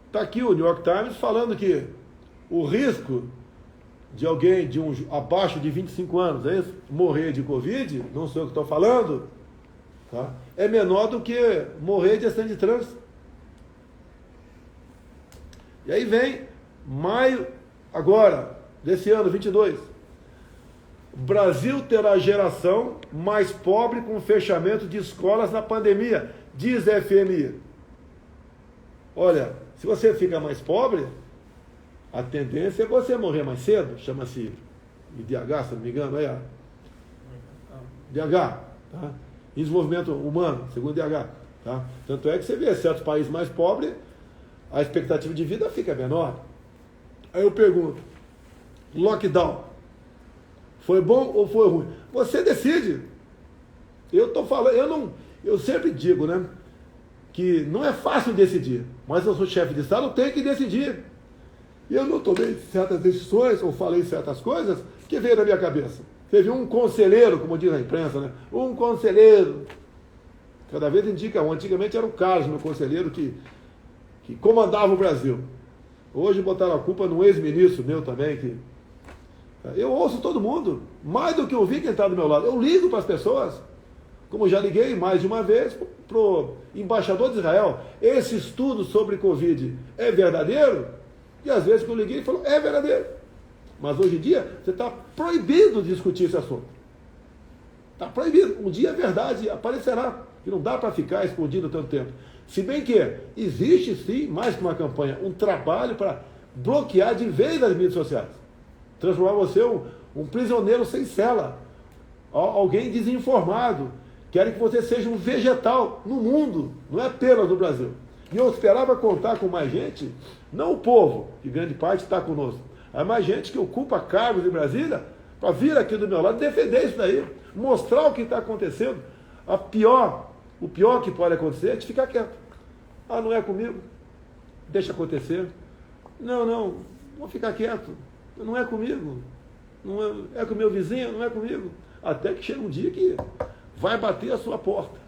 A: Está aqui o New York Times falando que o risco de alguém abaixo de 25 anos, é isso? Morrer de Covid, não sou eu que estou falando, tá? É menor do que morrer de acidente de trânsito. E aí vem maio, agora, desse ano, 22. O Brasil terá a geração mais pobre com fechamento de escolas na pandemia, diz a FMI. Olha, se você fica mais pobre, a tendência é você morrer mais cedo, chama-se IDH, se não me engano, DH, tá? Desenvolvimento humano, segundo DH. Tá? Tanto é que você vê certos países mais pobres, a expectativa de vida fica menor. Aí eu pergunto, lockdown, foi bom ou foi ruim? Você decide. Eu estou falando, eu sempre digo, né, que não é fácil decidir, mas eu sou chefe de Estado, eu tenho que decidir. E eu não tomei certas decisões, ou falei certas coisas, que veio na minha cabeça. Teve um conselheiro, como diz a imprensa, né, um conselheiro, cada vez indica, antigamente era o Carlos, meu conselheiro, que comandava o Brasil. Hoje botaram a culpa no ex-ministro meu também, que eu ouço todo mundo, mais do que ouvir quem está do meu lado. Eu ligo para as pessoas, como já liguei mais de uma vez para o embaixador de Israel. Esse estudo sobre Covid é verdadeiro? E às vezes que eu liguei, ele falou, é verdadeiro. Mas hoje em dia, você está proibido de discutir esse assunto. Está proibido. Um dia a verdade aparecerá. E não dá para ficar escondido tanto tempo. Se bem que existe sim, mais que uma campanha, um trabalho para bloquear de vez as mídias sociais. Transformar você um prisioneiro sem cela. Alguém desinformado. Querem que você seja um vegetal no mundo, não é apenas no Brasil. E eu esperava contar com mais gente, não o povo, que grande parte está conosco, mas mais gente que ocupa cargos em Brasília, para vir aqui do meu lado defender isso daí, mostrar o que está acontecendo. O pior que pode acontecer é de ficar quieto. Não é comigo, deixa acontecer. Não, vou ficar quieto, não é comigo, não é com o meu vizinho, não é comigo. Até que chega um dia que vai bater a sua porta.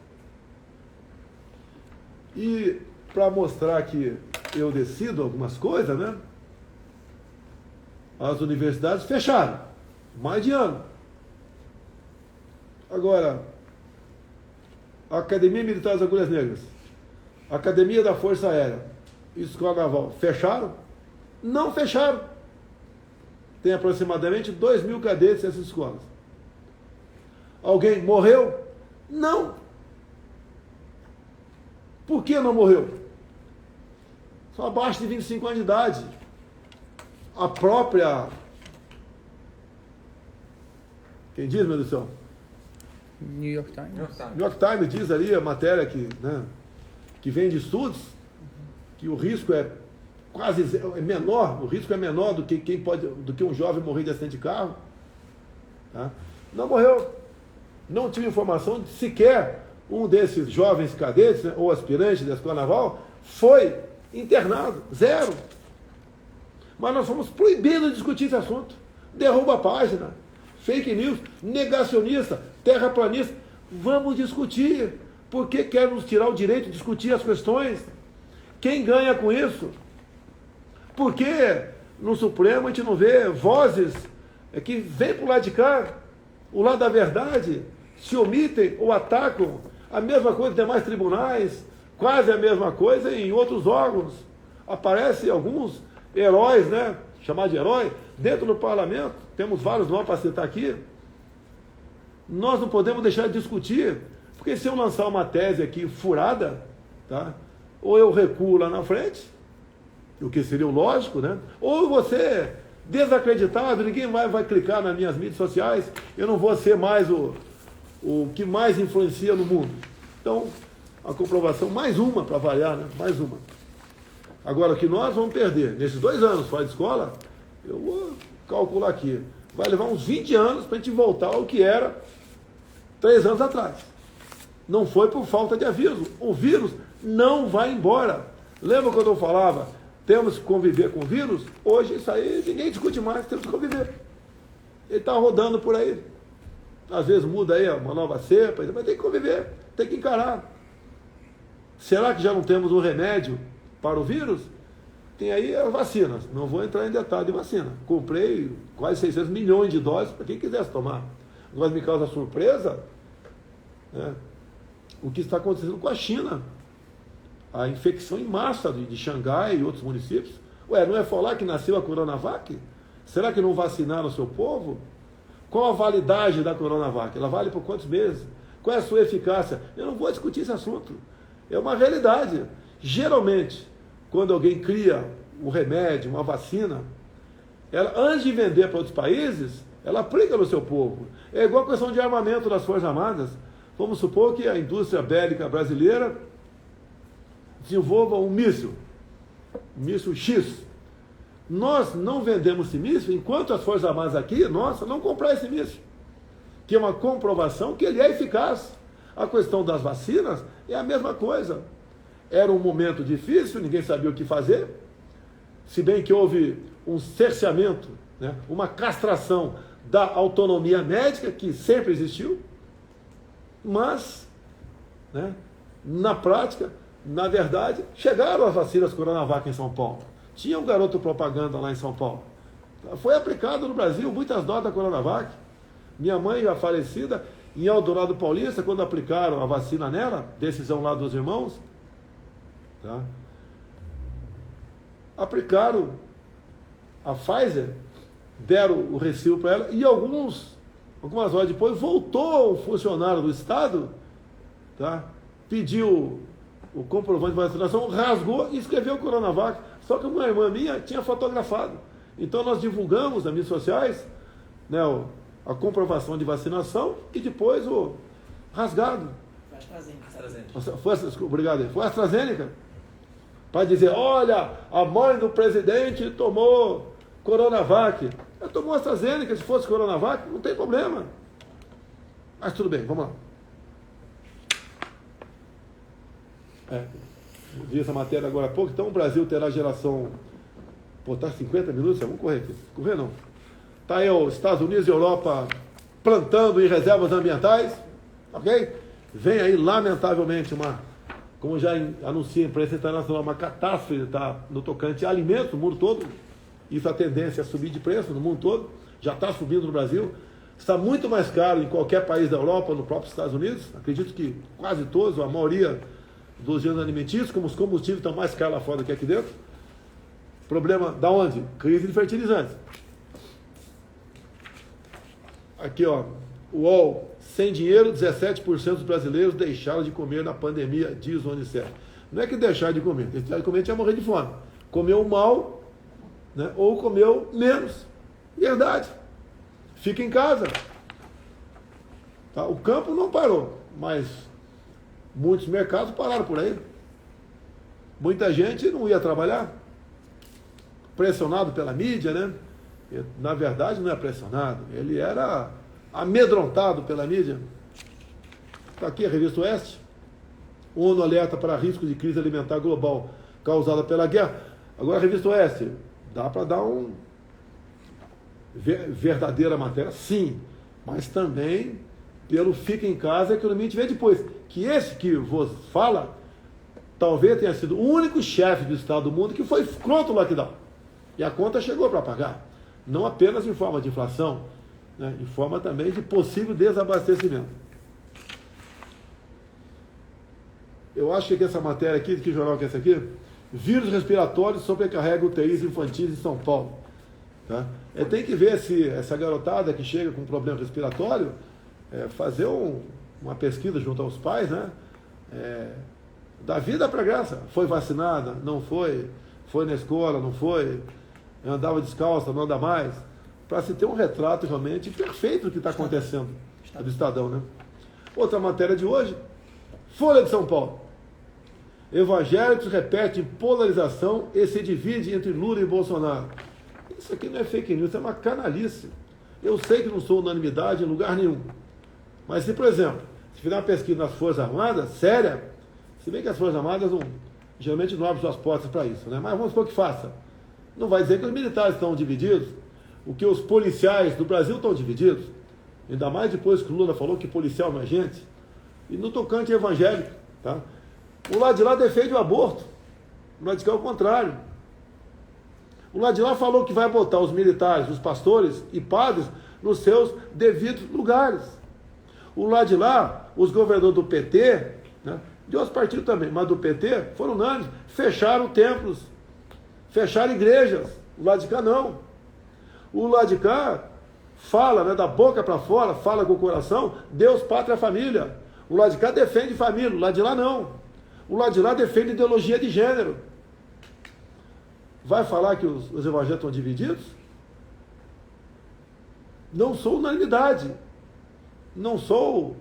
A: E para mostrar que eu decido algumas coisas, né? As universidades fecharam, mais de ano. Agora, a Academia Militar das Agulhas Negras, a Academia da Força Aérea e Escola Naval fecharam? Não fecharam. Tem aproximadamente 2.000 cadetes nessas escolas. Alguém morreu? Não. Por que não morreu? São abaixo de 25 anos de idade. A própria... Quem diz, meu Deus do céu?
C: New York Times.
A: New York Times diz ali, a matéria que, né, que vem de estudos, que o risco é quase menor, o risco é menor do que um jovem morrer de acidente de carro. Tá? Não morreu. Não tive informação de sequer um desses jovens cadetes, né, ou aspirantes da Escola Naval foi internado. Zero. Mas nós fomos proibidos de discutir esse assunto. Derruba a página. Fake news, negacionista, terraplanista. Vamos discutir. Por que quer nos tirar o direito de discutir as questões? Quem ganha com isso? Por que no Supremo a gente não vê vozes que vêm para o lado de cá, o lado da verdade, se omitem ou atacam? A mesma coisa em demais tribunais, quase a mesma coisa em outros órgãos. Aparecem alguns heróis, né? Chamar de herói, dentro do parlamento. Temos vários nomes para citar aqui. Nós não podemos deixar de discutir, porque se eu lançar uma tese aqui furada, tá? Ou eu recuo lá na frente, o que seria o lógico, né? Ou você desacreditado, ninguém vai clicar nas minhas mídias sociais, eu não vou ser mais o que mais influencia no mundo. Então, a comprovação, mais uma para variar, né? Mais uma. Agora, o que nós vamos perder nesses 2 anos fora de escola, eu vou calcular aqui, vai levar uns 20 anos para a gente voltar ao que era 3 anos atrás. Não foi por falta de aviso. O vírus não vai embora. Lembra quando eu falava, temos que conviver com o vírus? Hoje isso aí ninguém discute mais, temos que conviver. Ele está rodando por aí. Às vezes muda aí uma nova cepa, mas tem que conviver, tem que encarar. Será que já não temos um remédio para o vírus? Tem aí as vacinas. Não vou entrar em detalhe de vacina. Comprei quase 600 milhões de doses para quem quisesse tomar. Mas me causa surpresa, né, o que está acontecendo com a China. A infecção em massa de Xangai e outros municípios. Ué, não é falar que nasceu a Coronavac? Será que não vacinaram o seu povo? Qual a validade da Coronavac? Ela vale por quantos meses? Qual é a sua eficácia? Eu não vou discutir esse assunto. É uma realidade. Geralmente, quando alguém cria um remédio, uma vacina, ela, antes de vender para outros países, ela aplica no seu povo. É igual a questão de armamento das Forças Armadas. Vamos supor que a indústria bélica brasileira desenvolva um míssil X. Nós não vendemos esse míssil enquanto as Forças Armadas aqui, nossa, não comprar esse míssil. Que é uma comprovação que ele é eficaz. A questão das vacinas é a mesma coisa. Era um momento difícil, ninguém sabia o que fazer, se bem que houve um cerceamento, né, uma castração da autonomia médica, que sempre existiu, mas, né, na prática, na verdade, chegaram as vacinas Coronavac em São Paulo. Tinha um garoto propaganda lá em São Paulo. Foi aplicado no Brasil muitas doses da Coronavac. Minha mãe, já falecida, em Eldorado Paulista, quando aplicaram a vacina nela, decisão lá dos irmãos, tá? Aplicaram a Pfizer, deram o recibo para ela, e algumas horas depois voltou o funcionário do Estado, tá? Pediu o comprovante de vacinação, rasgou e escreveu Coronavac. Só que uma irmã minha tinha fotografado. Então nós divulgamos nas mídias sociais, né, a comprovação de vacinação e depois o rasgado. Obrigado. Foi a AstraZeneca. Para dizer, olha, a mãe do presidente tomou Coronavac. Ela tomou AstraZeneca, se fosse Coronavac, não tem problema. Mas tudo bem, vamos lá. Vi essa matéria agora há pouco, então o Brasil terá geração... Pô, tá 50 minutos, vamos correr aqui. Correr não. Tá aí os Estados Unidos e Europa plantando em reservas ambientais, ok? Vem aí, lamentavelmente, como já anuncia a imprensa internacional, uma catástrofe tá, no tocante a alimentos no mundo todo. Isso a tendência é subir de preço no mundo todo. Já está subindo no Brasil. Está muito mais caro em qualquer país da Europa, no próprio Estados Unidos. Acredito que quase todos, a maioria dos gêneros alimentícios, como os combustíveis estão mais caros lá fora do que aqui dentro. Problema da onde? Crise de fertilizantes. Aqui, ó, UOL, Sem dinheiro, 17% dos brasileiros deixaram de comer na pandemia, diz o Unicef. Não é que deixaram de comer, deixaram de comer tinha morrer de fome. Comeu mal, né, ou comeu menos. Verdade. Fica em casa. Tá? O campo não parou, mas muitos mercados pararam por aí. Muita gente não ia trabalhar, pressionado pela mídia, né? Na verdade, não é pressionado, ele era amedrontado pela mídia. Está aqui a revista Oeste. ONU alerta para risco de crise alimentar global causada pela guerra. Agora a revista Oeste, dá para dar um verdadeira matéria? Sim, mas também pelo fica em casa, a economia a gente vê depois. Que esse que vos fala, talvez tenha sido o único chefe do Estado do mundo que foi contra o lockdown. E a conta chegou para pagar. Não apenas em forma de inflação, né, em forma também de possível desabastecimento. Eu acho que essa matéria aqui, de que jornal que é essa aqui? Vírus respiratório sobrecarrega UTIs infantis em São Paulo. Tá? Tem que ver se essa garotada que chega com problema respiratório, fazer uma pesquisa junto aos pais, né? Da vida para graça. Foi vacinada? Não foi? Foi na escola? Não foi? Andava descalça? Não anda mais? Para se ter um retrato realmente perfeito do que está acontecendo. Do Estadão, né? Outra matéria de hoje, Folha de São Paulo. Evangélicos repetem polarização e se divide entre Lula e Bolsonaro. Isso aqui não é fake news, é uma canalice. Eu sei que não sou unanimidade em lugar nenhum. Mas se, por exemplo, se fizer uma pesquisa nas Forças Armadas, séria, se bem que as Forças Armadas geralmente não abrem suas portas para isso, né? Mas vamos supor que faça. Não vai dizer que os militares estão divididos, o que os policiais do Brasil estão divididos, ainda mais depois que o Lula falou que policial não é gente, e no tocante evangélico, tá? O lado de lá defende o aborto, o lado de cá é o contrário. O lado de lá falou que vai botar os militares, os pastores e padres nos seus devidos lugares. O lado de lá, os governadores do PT, né, de outros partidos também, mas do PT, foram unânimes, fecharam templos, fecharam igrejas. O lado de cá não. O lado de cá fala, né, da boca para fora, fala com o coração, Deus, pátria, família. O lado de cá defende família, o lado de lá não. O lado de lá defende ideologia de gênero. Vai falar que os evangélicos estão divididos? Não sou unanimidade. Não sou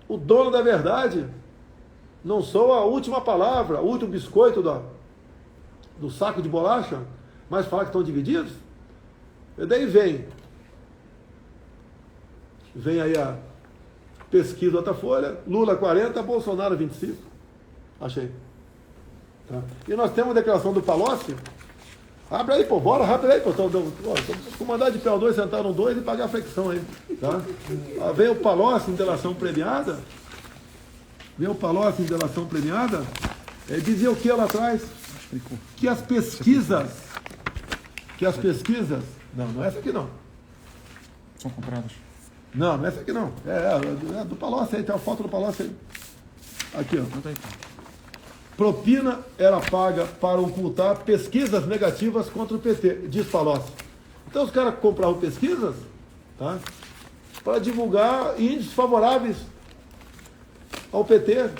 A: o dono da verdade. Não sou a última palavra, o último biscoito do saco de bolacha, mas falar que estão divididos? E daí vem aí a pesquisa da Datafolha, Lula 40, Bolsonaro 25. Achei. Tá. E nós temos a declaração do Palocci. Abre aí, pô, bora, rápido aí, pô. Tô com mandar de PO2 sentar no 2 e pagar a flexão aí. Tá? Vem o Palocci em delação premiada. Dizia o que lá atrás? Que as pesquisas. Não é essa aqui não.
C: São compradas.
A: Não é essa aqui não. É do Palocci aí, tem a foto do Palocci aí. Aqui, ó.
C: Não tem.
A: Propina era paga para ocultar pesquisas negativas contra o PT, diz Palocci. Então os caras compravam pesquisas, tá, para divulgar índices favoráveis ao PT.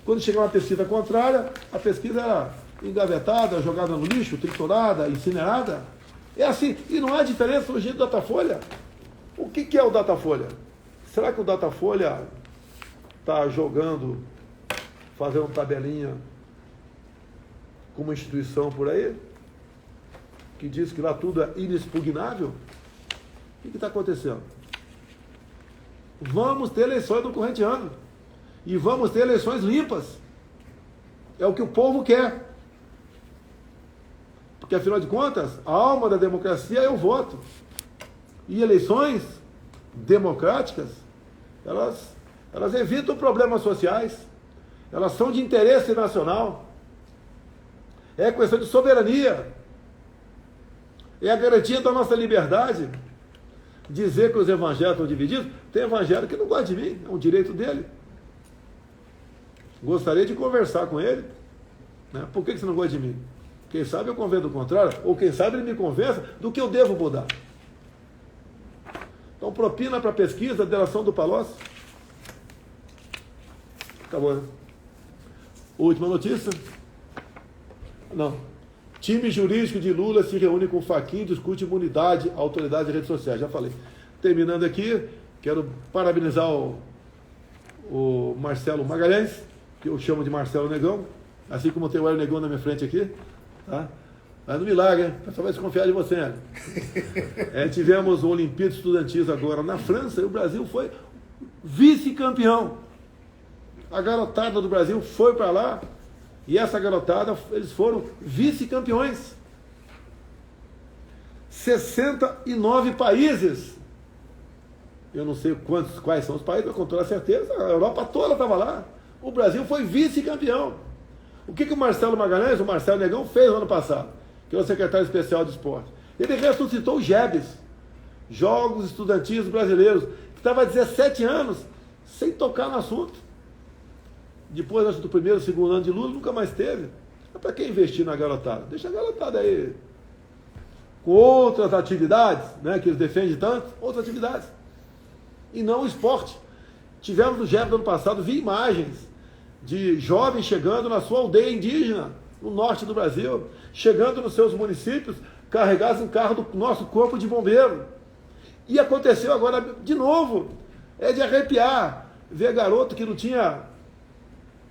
A: Quando chegava uma pesquisa contrária, a pesquisa era engavetada, jogada no lixo, triturada, incinerada. É assim. E não há diferença hoje do Datafolha. O que é o Datafolha? Será que o Datafolha está fazendo tabelinha com uma instituição por aí, que diz que lá tudo é inexpugnável? O que está acontecendo? Vamos ter eleições no corrente ano. E vamos ter eleições limpas. É o que o povo quer. Porque, afinal de contas, a alma da democracia é o voto. E eleições democráticas, elas evitam problemas sociais. Elas são de interesse nacional. É questão de soberania. É a garantia da nossa liberdade. Dizer que os evangélicos estão divididos, tem evangélico que não gosta de mim, é um direito dele. Gostaria de conversar com ele. Né? Por que você não gosta de mim? Quem sabe eu convenço do contrário, ou quem sabe ele me convença do que eu devo mudar. Então, propina para pesquisa, delação do Palocci. Acabou, né? Última notícia. Não. Time jurídico de Lula se reúne com Fachin e discute imunidade, autoridade e redes sociais. Já falei. Terminando aqui, quero parabenizar o Marcelo Magalhães, que eu chamo de Marcelo Negão, assim como tem o Hélio Negão na minha frente aqui. Tá? Mas não milagre, hein? O pessoal vai desconfiar de você, Hélio. Tivemos o Olimpíada Estudantis agora na França e o Brasil foi vice-campeão. A garotada do Brasil foi para lá e essa garotada, eles foram vice-campeões. 69 países. Eu não sei quais são os países, mas com toda certeza a Europa toda estava lá. O Brasil foi vice-campeão. O que o Marcelo Magalhães, o Marcelo Negão, fez no ano passado? Que é o secretário especial de esporte. Ele ressuscitou o JEBs, Jogos Estudantis Brasileiros, que estava há 17 anos sem tocar no assunto. Depois, acho, do primeiro, segundo ano de Lula, nunca mais teve. Mas para que investir na garotada? Deixa a garotada aí com outras atividades, né, que eles defendem tanto, outras atividades. E não o esporte. Tivemos no JEB do ano passado, vi imagens de jovens chegando na sua aldeia indígena, no norte do Brasil, chegando nos seus municípios, carregados em carro do nosso corpo de bombeiro. E aconteceu agora de novo. É de arrepiar ver garoto que não tinha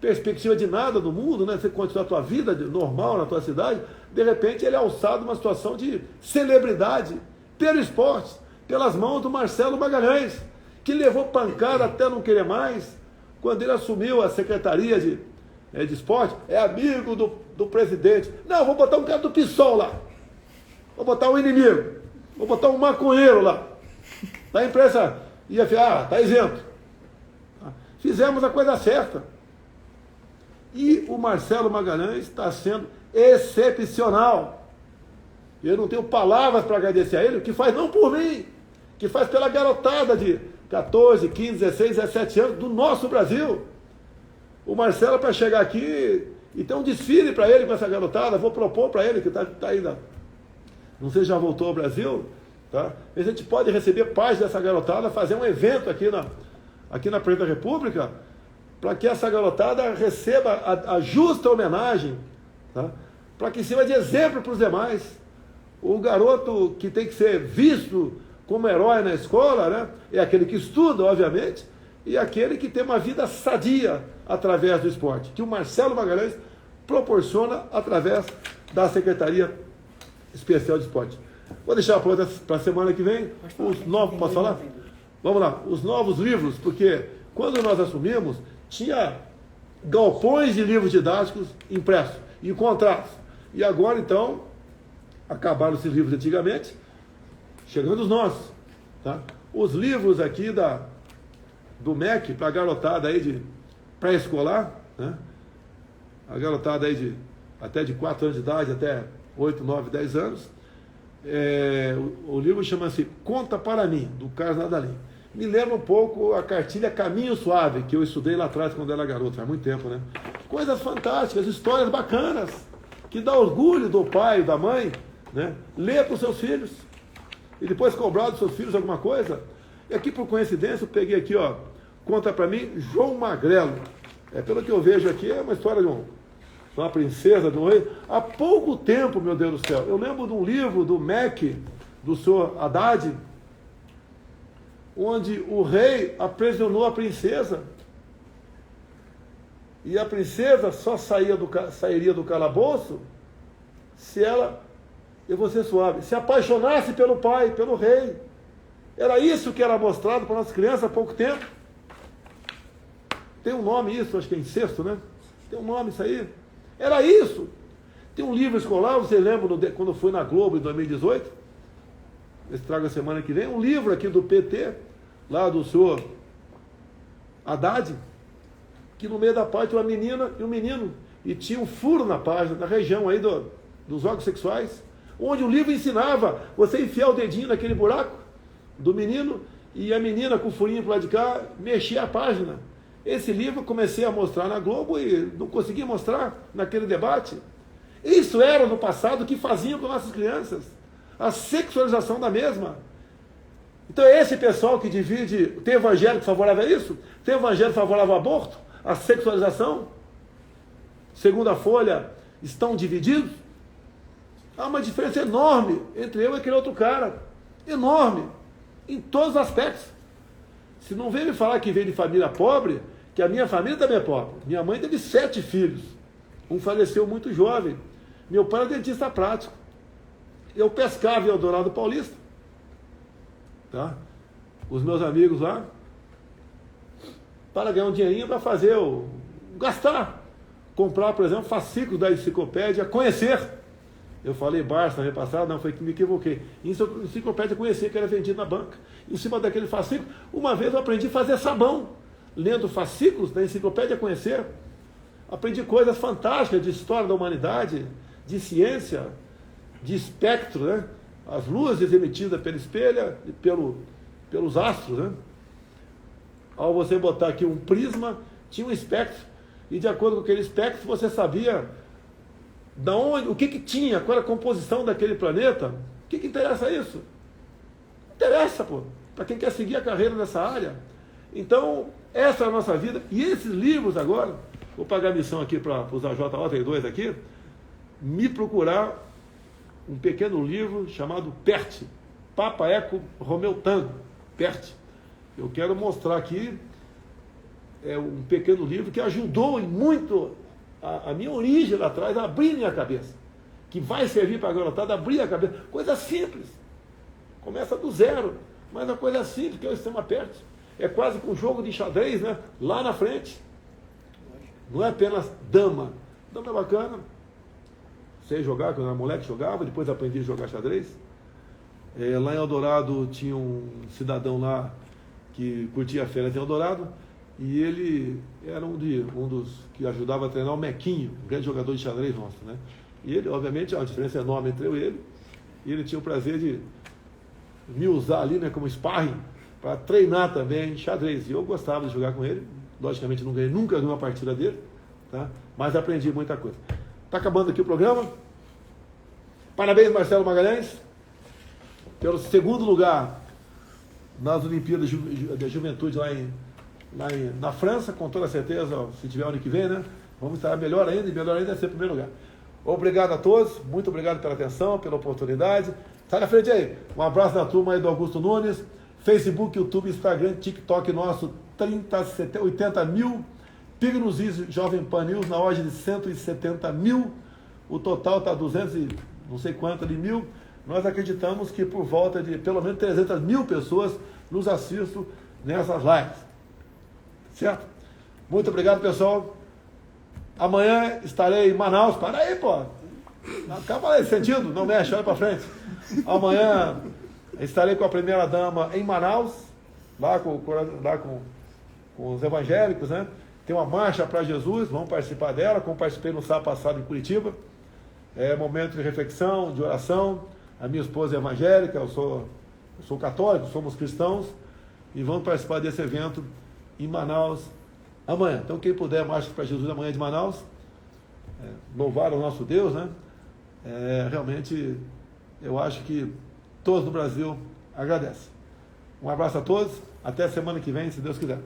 A: perspectiva de nada no mundo, né? Você continuar a tua vida normal na tua cidade, de repente ele é alçado numa situação de celebridade pelo esporte, pelas mãos do Marcelo Magalhães, que levou pancada até não querer mais, quando ele assumiu a secretaria de esporte, é amigo do presidente. Não, vou botar um cara do PSOL lá, vou botar um inimigo, vou botar um maconheiro lá. Da imprensa ia falar, tá isento. Fizemos a coisa certa. E o Marcelo Magalhães está sendo excepcional. Eu não tenho palavras para agradecer a ele, que faz não por mim, que faz pela garotada de 14, 15, 16, 17 anos do nosso Brasil. O Marcelo, para chegar aqui e ter um desfile para ele com essa garotada, vou propor para ele, que está ainda, não sei se já voltou ao Brasil, tá? A gente pode receber parte dessa garotada, fazer um evento aqui na Presidência da República, para que essa garotada receba a justa homenagem, tá? Para que sirva de exemplo para os demais. O garoto que tem que ser visto como herói na escola, né, é aquele que estuda, obviamente, e aquele que tem uma vida sadia através do esporte, que o Marcelo Magalhães proporciona através da Secretaria Especial de Esporte. Vou deixar para a semana que vem os novos, posso falar? Vamos lá, os novos livros, porque quando nós assumimos, tinha galpões de livros didáticos impressos e contratos. E agora, então, acabaram esses livros antigamente, chegando os nossos. Tá? Os livros aqui do MEC, para a garotada aí de pré-escolar, né? A garotada aí até de 4 anos de idade, até 8, 9, 10 anos. O livro chama-se Conta para Mim, do Carlos Nadalim. Me lembra um pouco a cartilha Caminho Suave, que eu estudei lá atrás quando era garoto, faz muito tempo, né? Coisas fantásticas, histórias bacanas, que dá orgulho do pai e da mãe, né? Ler para os seus filhos e depois cobrar dos seus filhos alguma coisa. E aqui, por coincidência, eu peguei aqui, ó, Conta para Mim, João Magrelo. Pelo que eu vejo aqui, é uma história de uma princesa, de um rei. Há pouco tempo, meu Deus do céu, eu lembro de um livro do MEC, do senhor Haddad, onde o rei aprisionou a princesa. E a princesa só sairia do calabouço se ela, eu vou ser suave, se apaixonasse pelo pai, pelo rei. Era isso que era mostrado para as crianças há pouco tempo. Tem um nome isso, acho que é incesto, né? Tem um nome isso aí. Era isso. Tem um livro escolar, você lembra quando foi na Globo em 2018? Esse trago a semana que vem, um livro aqui do PT, lá do senhor Haddad, que no meio da página tinha uma menina e um menino, e tinha um furo na página, na região aí dos órgãos sexuais, onde o livro ensinava você enfiar o dedinho naquele buraco do menino, e a menina com o furinho para lá de cá, mexia a página. Esse livro eu comecei a mostrar na Globo e não consegui mostrar naquele debate. Isso era no passado o que faziam com nossas crianças. A sexualização da mesma. Então é esse pessoal que divide. Tem evangélico favorável a isso? Tem evangélico favorável ao aborto? À sexualização? Segundo a Folha, estão divididos? Há uma diferença enorme entre eu e aquele outro cara. Enorme. Em todos os aspectos. Se não vem me falar que veio de família pobre, que a minha família também é pobre. Minha mãe teve 7 filhos. Um faleceu muito jovem. Meu pai era dentista prático. Eu pescava em Eldorado Paulista. Tá? Os meus amigos lá, para ganhar um dinheirinho para fazer gastar. Comprar, por exemplo, fascículos da enciclopédia Conhecer. Eu falei Barça na repassada, não, foi que me equivoquei. Enciclopédia Conhecer, que era vendido na banca. Em cima daquele fascículo, uma vez eu aprendi a fazer sabão, lendo fascículos da enciclopédia Conhecer. Aprendi coisas fantásticas de história da humanidade, de ciência, de espectro, né? As luzes emitidas pelo espelho e pelos astros, né? Ao você botar aqui um prisma, tinha um espectro, e de acordo com aquele espectro você sabia da onde, o que tinha, qual era a composição daquele planeta. O que interessa isso? Interessa, pô, para quem quer seguir a carreira nessa área. Então, essa é a nossa vida. E esses livros agora, vou pagar a missão aqui para os AJO, tem 2 aqui, me procurar um pequeno livro chamado PERT, Papa Eco Romeu Tango, PERT. Eu quero mostrar aqui um pequeno livro que ajudou em muito a minha origem lá atrás, a abrir minha cabeça, que vai servir para a garotada abrir a cabeça. Coisa simples, começa do zero, mas uma coisa simples, que é o sistema PERT. É quase que um jogo de xadrez, né? Lá na frente. Não é apenas dama. Dama é bacana. Sei jogar, quando eu era moleque jogava, depois aprendi a jogar xadrez. Lá em Eldorado tinha um cidadão lá que curtia férias em Eldorado, e ele era um dos que ajudava a treinar o Mequinho, um grande jogador de xadrez nosso, né? E ele, obviamente, há uma diferença enorme entre eu e ele tinha o prazer de me usar ali, né, como sparring, para treinar também xadrez. E eu gostava de jogar com ele, logicamente não ganhei nunca nenhuma partida dele, tá? Mas aprendi muita coisa. Está acabando aqui o programa. Parabéns, Marcelo Magalhães, pelo 2º lugar nas Olimpíadas da Juventude na França, com toda certeza, se tiver ano que vem, né? Vamos estar melhor ainda, e melhor ainda é ser 1º lugar. Obrigado a todos, muito obrigado pela atenção, pela oportunidade. Sai na frente aí. Um abraço da turma aí do Augusto Nunes. Facebook, YouTube, Instagram, TikTok nosso, 80 mil. Pig nos Jovem Pan News na ordem de 170 mil. O total está 200 e não sei quanto de mil. Nós acreditamos que por volta de pelo menos 300 mil pessoas nos assistam nessas lives. Certo? Muito obrigado, pessoal. Amanhã estarei em Manaus. Para aí, pô. Acaba aí, sentido. Não mexe, olha para frente. Amanhã estarei com a primeira-dama em Manaus, lá com os evangélicos, né? Tem uma marcha para Jesus, vamos participar dela, como participei no sábado passado em Curitiba. É momento de reflexão, de oração. A minha esposa é evangélica, eu sou católico, somos cristãos, e vamos participar desse evento em Manaus amanhã. Então, quem puder, marcha para Jesus amanhã de Manaus. Louvar o nosso Deus, né? Realmente, eu acho que todos no Brasil agradecem. Um abraço a todos, até a semana que vem, se Deus quiser.